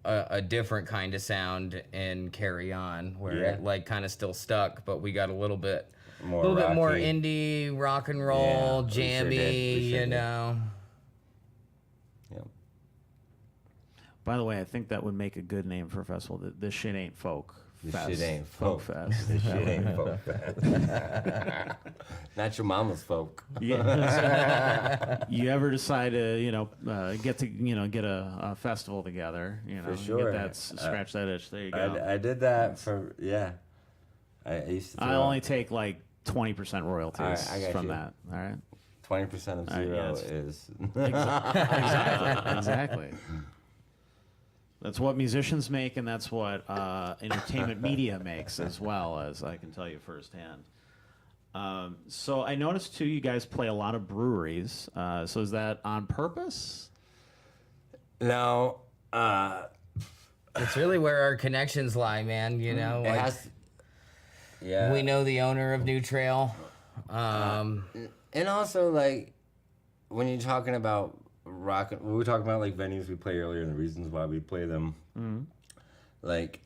a different kind of sound in Carry On, where Yeah. it like kind of still stuck, but we got a little bit More bit more rocky. indie, rock and roll, Yeah, we sure jammy, did. We sure you did. know. Yep. By the way, I think that would make a good name for a festival. This shit ain't folk. This Fest. shit ain't folk folk. fest. This shit ain't folk. Not your mama's folk. Yeah. You ever decide to, you know, get a festival together, you know, For sure. get that, scratch that itch. There you go. I did that for, yeah. I used to I throw only take like 20% royalties All right, I got from you. that. All right. 20% of zero yes. is. Exactly. That's what musicians make, and that's what entertainment media makes as well, as I can tell you firsthand. So I noticed too, you guys play a lot of breweries. So is that on purpose? No. It's really where our connections lie, man. You know, It like has. Yeah. we know the owner of New Trail. And also, like, when you're talking about rock, we were talking about like venues we play earlier and the reasons why we play them. Like,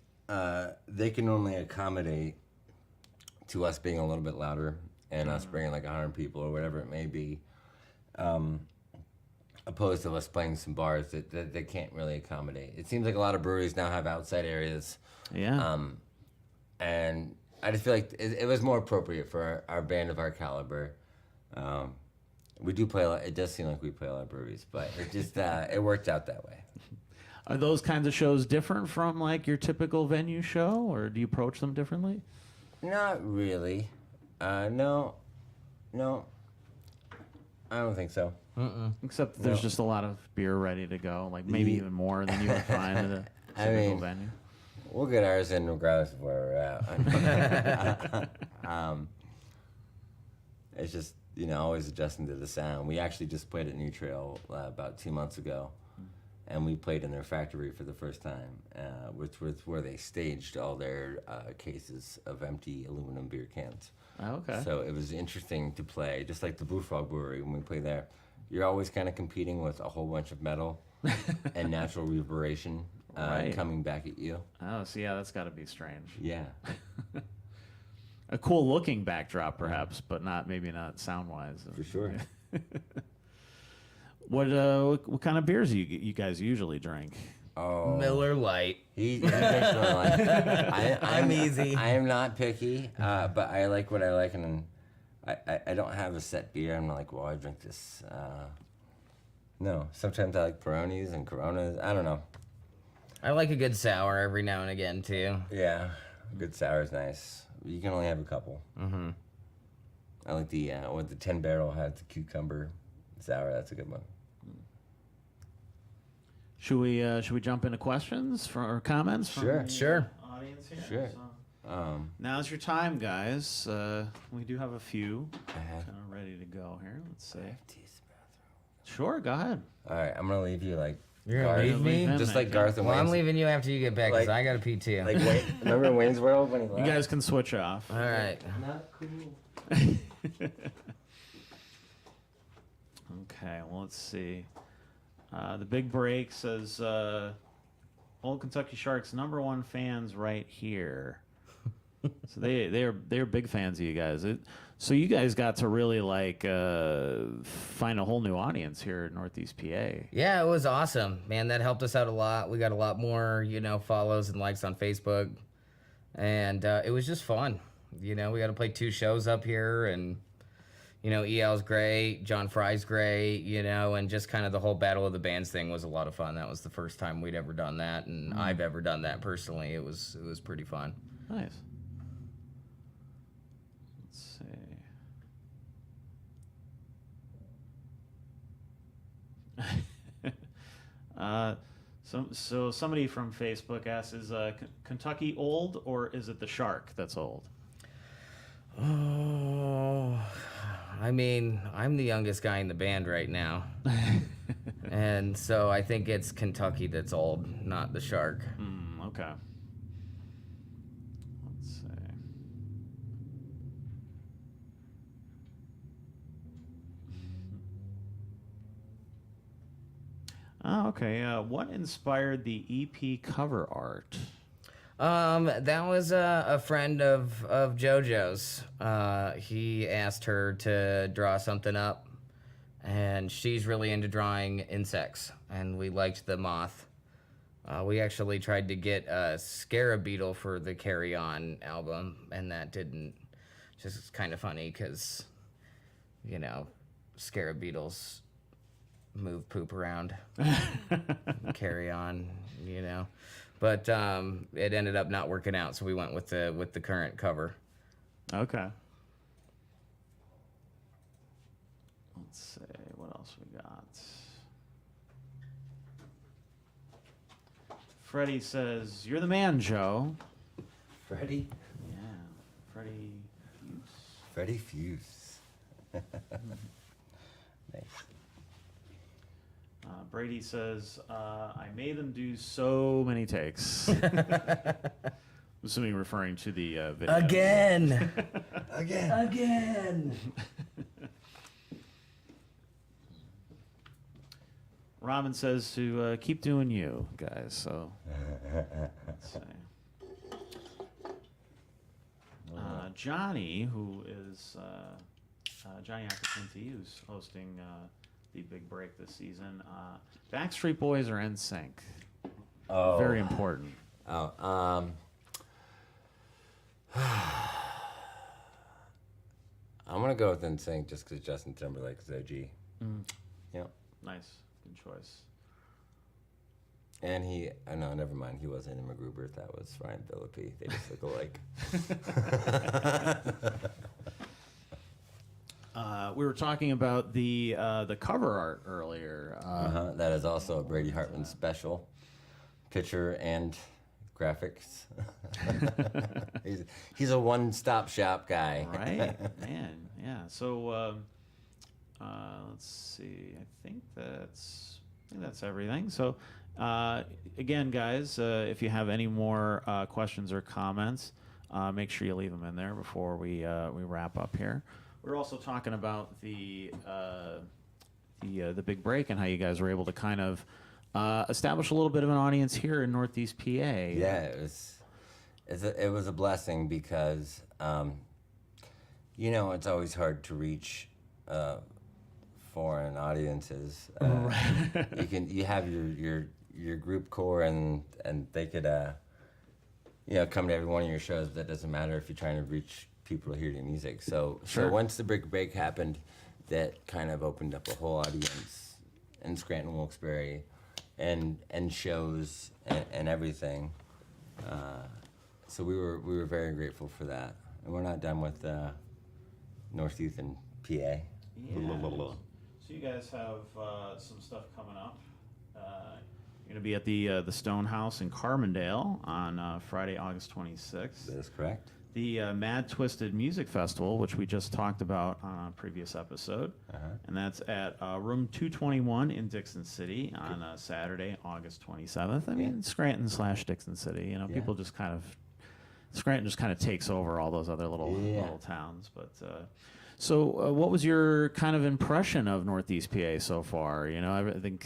they can only accommodate to us being a little bit louder and us bringing like 100 people or whatever it may be, opposed to us playing some bars that they can't really accommodate. It seems like a lot of breweries now have outside areas. Yeah. And I just feel like it was more appropriate for our band of our caliber. We do play a lot. It does seem like we play a lot of breweries, but it just it worked out that way. Are those kinds of shows different from like your typical venue show, or do you approach them differently? Not really. No, I don't think so. Except that there's No. just a lot of beer ready to go, like maybe even more than you would find at a I typical mean, venue. We'll get ours in regardless of where we're at. It's just, you know, always adjusting to the sound. We actually just played at New Trail about 2 months ago, and we played in their factory for the first time, which was where they staged all their cases of empty aluminum beer cans. Oh, okay. So it was interesting to play, just like the Blue Frog Brewery when we play there. You're always kind of competing with a whole bunch of metal and natural reverberation Right. coming back at you. Oh, so yeah, that's got to be strange. Yeah. A cool looking backdrop, perhaps, but maybe not sound wise. For sure. What kind of beers you guys usually drink? Oh. Miller Lite. He drinks Miller Lite. I'm easy. I am not picky, but I like what I like, and I don't have a set beer. I'm not like, well, I drink this. No, sometimes I like Peronis and Coronas. I don't know. I like a good sour every now and again too. Yeah, good sour is nice. You can only have a couple. Mm-hmm. I like the 10 barrel has the cucumber sour. That's a good one. Should we jump into questions or comments? From Sure. the Sure. Audience here. Sure. So, now's your time, guys. We do have a few I have kind of ready to go here. Let's see. to use the bathroom. Sure, go ahead. All right, I'm gonna leave you like You're gonna Garth, leave me? just like Garth and Well, I'm Wayne's. leaving you after you get back because Like- I got to pee too. Like Wayne, remember in Wayne's World when he left? You guys can switch off. All right. Not cool. Okay, well, let's see. The Big Break says, Old Kentucky Sharks #1 fans right here. So they're big fans of you guys. So you guys got to really like find a whole new audience here in Northeast PA. Yeah, it was awesome, man. That helped us out a lot. We got a lot more, follows and likes on Facebook, and it was just fun. We got to play 2 shows up here, and EL's great, John Fry's great, and just kind of the whole Battle of the Bands thing was a lot of fun. That was the first time we'd ever done that, and I've ever done that personally. It was pretty fun. Nice. Let's see. So somebody from Facebook asks, is Kentucky old, or is it the Shark that's old? Oh, I mean, I'm the youngest guy in the band right now. And so I think it's Kentucky that's old, not the Shark. Okay. Let's see. Oh, okay. What inspired the EP cover art? That was a friend of JoJo's. He asked her to draw something up, and she's really into drawing insects, and we liked the moth. We actually tried to get a scarab beetle for the Carry On album, and that didn't. Just kind of funny because, scarab beetles move poop around. Carry On, But it ended up not working out, so we went with the current cover. Okay. Let's see what else we got. Freddie says, "You're the man, Joe." Freddie? Yeah, Freddie Fuse. Freddie Fuse. Nice. Brady says, "I made them do so many takes." Assuming referring to the video. Again. Robin says to keep doing you, guys. So, let's see. Johnny, who is Johnny Acquinti, who's hosting the big break this season. Backstreet Boys or NSYNC? Oh. Very important. Oh, I'm gonna go with NSYNC just because Justin Timberlake is OG. Yep. Nice, good choice. And no, never mind. He wasn't in MacGruber. That was Ryan Phillippe. They just look alike. We were talking about the cover art earlier. That is also a Brady Hartman special. Picture and graphics. he's a one-stop shop guy. Right, man, yeah. So let's see. I think that's everything. So again, guys, if you have any more questions or comments, make sure you leave them in there before we wrap up here. We're also talking about the big break and how you guys were able to kind of establish a little bit of an audience here in Northeast PA. Yeah, it was a blessing because it's always hard to reach foreign audiences. You have your group core and they could come to every one of your shows. That doesn't matter if you're trying to reach people to hear your music. So once the big break happened, that kind of opened up a whole audience in Scranton, Wilkes-Barre, and shows and everything. So we were very grateful for that, and we're not done with Northeast and PA. Yeah. So you guys have some stuff coming up. You're going to be at the Stone House in Carbondale on Friday, August 26th. That is correct. The Mad Twisted Music Festival, which we just talked about on a previous episode. And that's at room 221 in Dixon City on Saturday, August 27th. I mean, Scranton/Dixon City. People just kind of, Scranton just kind of takes over all those other little towns. But So, what was your kind of impression of Northeast PA so far? You know, I think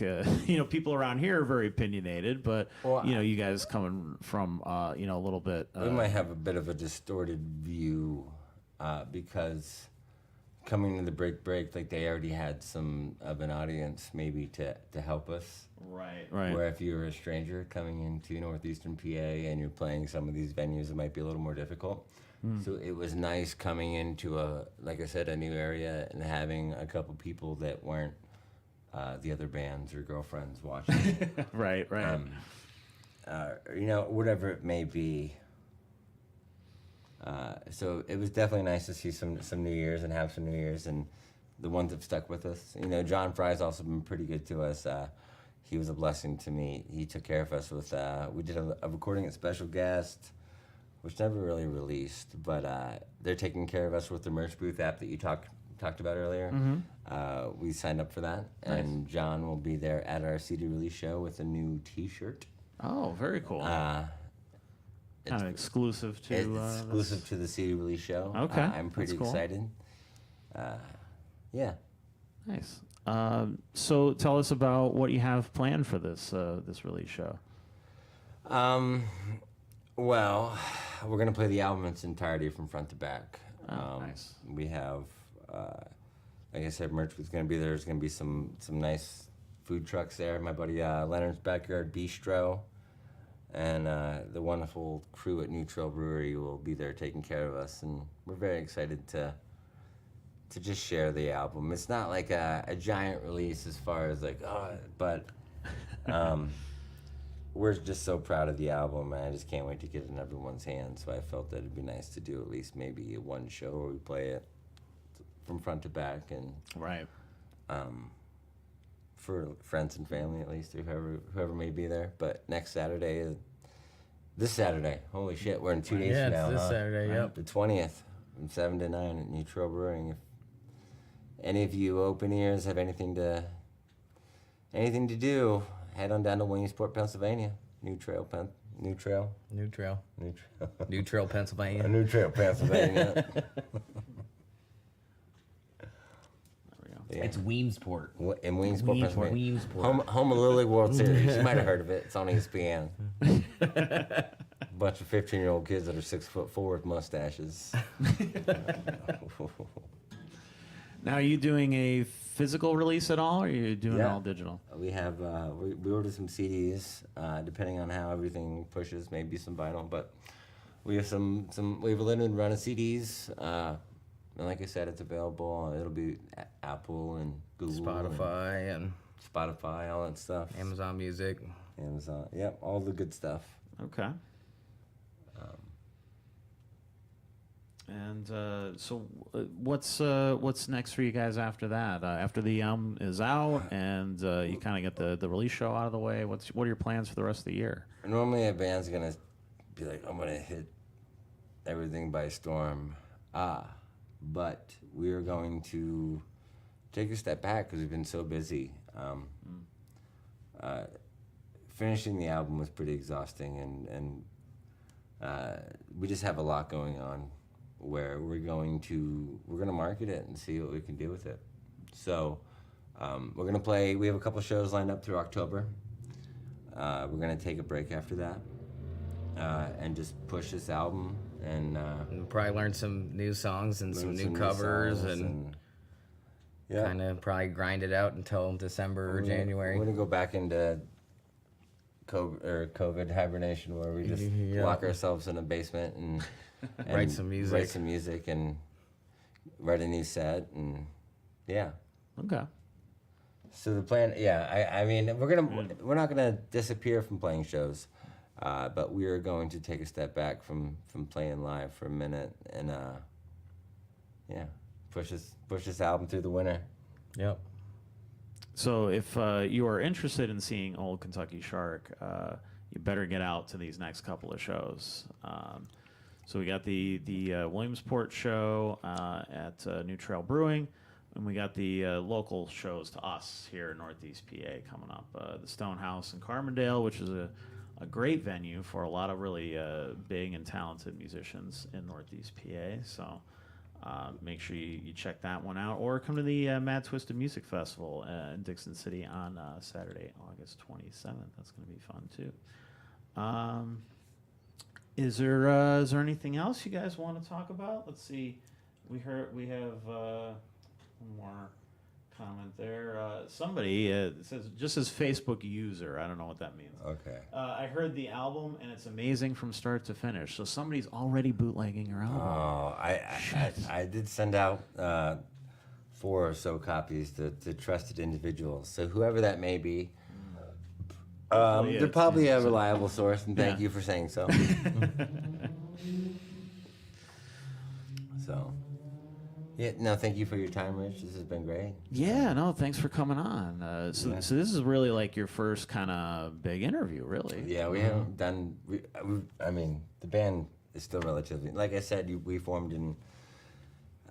people around here are very opinionated, but Well, you guys coming from a little bit. We might have a bit of a distorted view because coming to the break, like they already had some of an audience maybe to help us. Right. Where if you're a stranger coming into northeastern PA and you're playing some of these venues, it might be a little more difficult. So it was nice coming into like I said, a new area and having a couple people that weren't the other bands or girlfriends watching. Right. Whatever it may be. So it was definitely nice to see some New Year's and have some New Year's, and the ones that stuck with us. John Fry's also been pretty good to us. He was a blessing to me. He took care of us with, we did a recording at Special Guest, which never really released, but they're taking care of us with the merch booth app that you talked about earlier. We signed up for that, and John will be there at our CD release show with a new T-shirt. Oh, very cool. Kind of exclusive to. It's exclusive to the CD release show. Okay, I'm pretty cool. excited. Yeah. Nice. So tell us about what you have planned for this release show. Well, we're gonna play the album in its entirety from front to back. Nice. We have, like I said, merch was gonna be there. There's gonna be some nice food trucks there. My buddy Leonard's Backyard Bistro, and the wonderful crew at Trail Brewery will be there taking care of us, and we're very excited to just share the album. It's not like a giant release as far as but we're just so proud of the album, and I just can't wait to get it in everyone's hands. So I felt that it'd be nice to do at least maybe one show where we play it from front to back, and Right. For friends and family at least, or whoever may be there. But next Saturday is this Saturday. Holy shit, we're in 2 days Yeah, from now. it's this Saturday. Yep. The 20th from 7 to 9 at Trail Brewing. If any of you open ears have anything to do, head on down to Williamsport, Pennsylvania. New Trail, New Trail, Pennsylvania. New Trail, Pennsylvania. There we go. Yeah. It's Williamsport. In Williamsport, Pennsylvania. Williamsport. Home of Little League World Series. You might have heard of it. It's on ESPN. Bunch of 15-year-old kids that are 6'4" with mustaches. Now, are you doing a physical release at all, or are you doing it all digital? We have we ordered some CDs, depending on how everything pushes, maybe some vinyl, but we have we have a limited run of CDs. And like I said, it's available. It'll be Apple and Google, and Spotify, all that stuff. Amazon Music. Amazon, yep, all the good stuff. Okay. And so, what's next for you guys after that? After the album is out and you kind of get the release show out of the way, what are your plans for the rest of the year? Normally, a band's gonna be like, "I'm gonna hit everything by storm," but we are going to take a step back because we've been so busy. Finishing the album was pretty exhausting, and we just have a lot going on. Where we're gonna market it and see what we can do with it. So we're gonna play. We have a couple shows lined up through October. We're gonna take a break after that and just push this album and We'll probably learn some new songs and some new covers and kind of probably grind it out until December or January. We're gonna go back into COVID hibernation where we just lock ourselves in a basement and write some music and write a new set and Okay. So the plan, I mean, we're not gonna disappear from playing shows, but we are going to take a step back from playing live for a minute and push this album through the winter. Yep. So if you are interested in seeing Old Kentucky Shark, you better get out to these next couple of shows. So we got the Williamsport show at New Trail Brewing, and we got the local shows to us here in Northeast PA coming up. The Stonehouse in Carbondale, which is a great venue for a lot of really big and talented musicians in Northeast PA. So Make sure you check that one out, or come to the Mad Twisted Music Festival in Dixon City on Saturday, August 27th. That's going to be fun too. Is there anything else you guys want to talk about? Let's see. We have one more comment there. Somebody says just as Facebook user. I don't know what that means. Okay. I heard the album and it's amazing from start to finish. So somebody's already bootlegging your album. Oh, I did send out 4 or so copies to trusted individuals. So whoever that may be, they're probably a reliable source, and thank you for saying so. So, yeah, no, thank you for your time, Rich. This has been great. Yeah, no, thanks for coming on. So this is really like your first kind of big interview, really. Yeah, we haven't done. I mean, the band is still relatively. Like I said, we formed in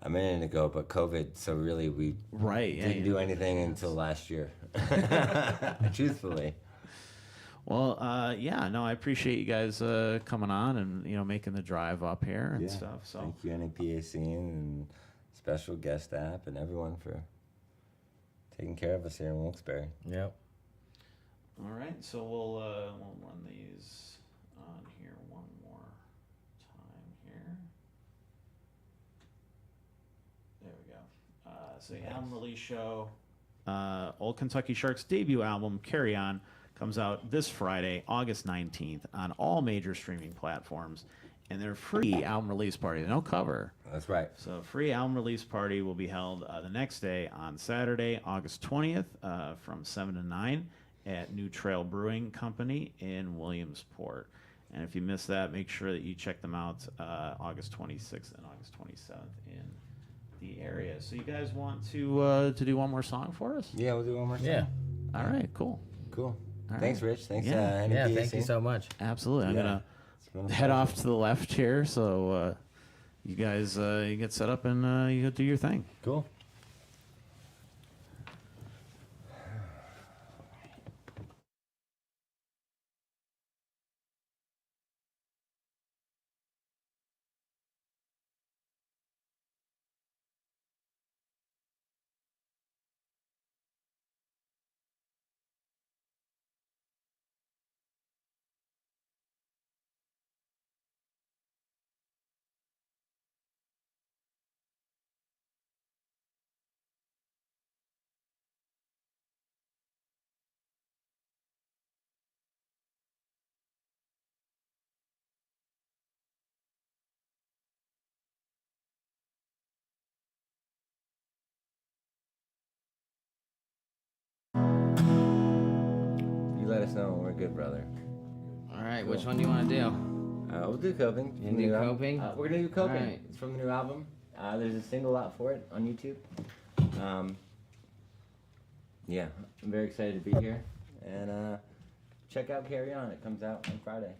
a minute ago, but COVID. So really, we didn't do anything until last year. Truthfully. Well, no, I appreciate you guys coming on and making the drive up here and stuff. So thank you, NEPA Scene and special guest app and everyone for taking care of us here in Wilkes-Barre. Yep. All right, so we'll run these on here one more time here. There we go. So the album release show, Old Kentucky Sharks' debut album, Carry On, comes out this Friday, August 19th, on all major streaming platforms, and their free album release party. No cover. That's right. So free album release party will be held the next day on Saturday, August 20th, from 7 to 9 at New Trail Brewing Company in Williamsport. And if you missed that, make sure that you check them out August 26th and August 27th in the area. So you guys want to do one more song for us? Yeah, we'll do one more song. Yeah. All right, cool. Cool. All Thanks, right. Rich. Thanks, Yeah, NEPA thank you Scene. so much. Absolutely. I'm Yeah. going to head off to the left here, so you guys you get set up and you go do your thing. Cool. You let us know when we're good, brother. All right, which one do you want to do? We'll do Coping. You do Coping? We're going to do Coping. All right. It's from the new album. There's a single out for it on YouTube. Yeah, I'm very excited to be here. And check out Carry On. It comes out on Friday.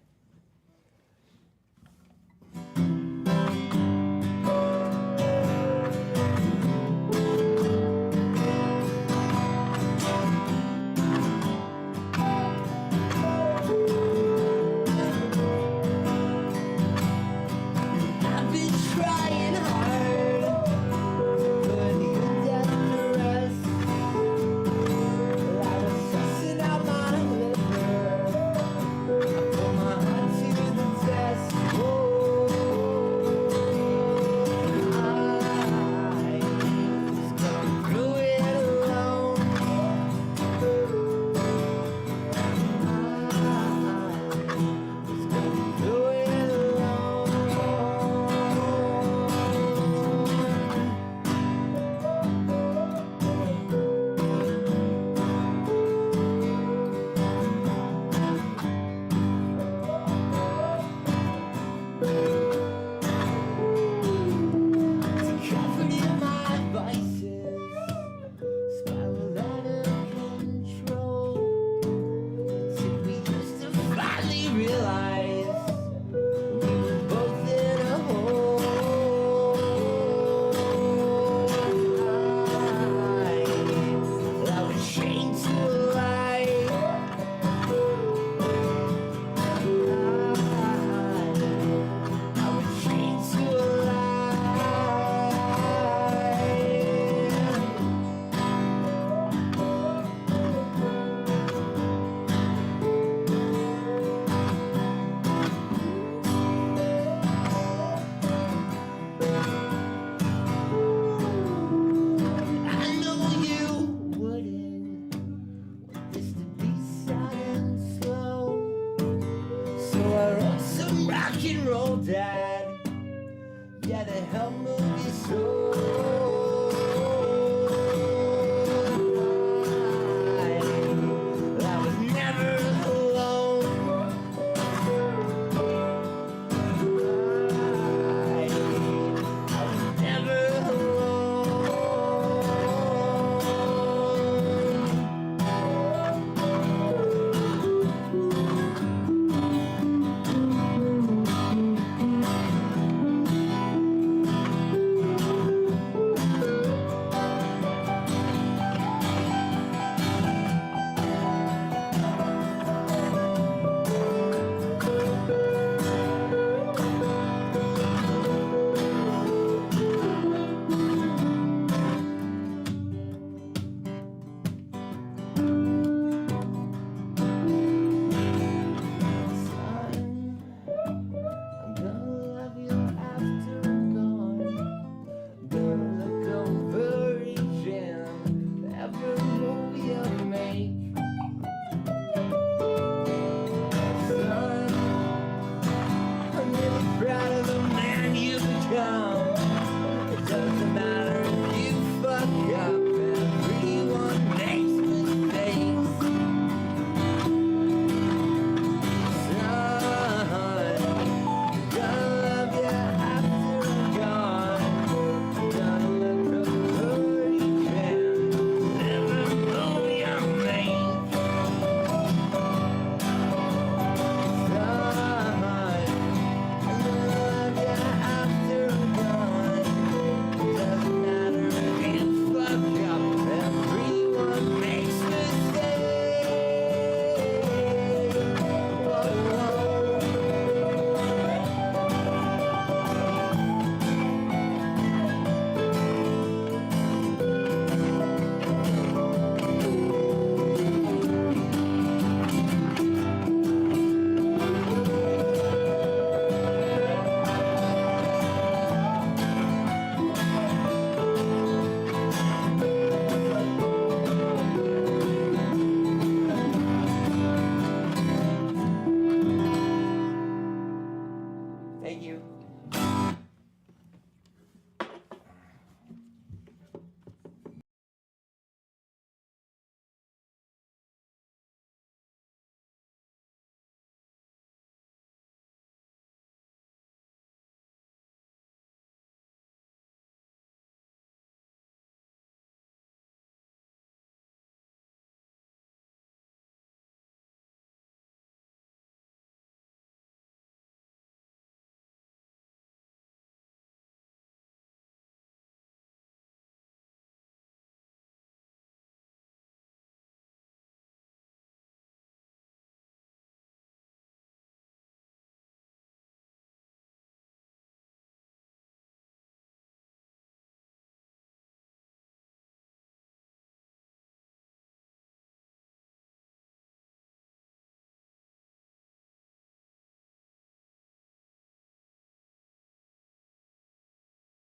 I've been trying hard, putting you death to rest. I was stressing out my liver. I put my dad. Yeah, they help move your soul.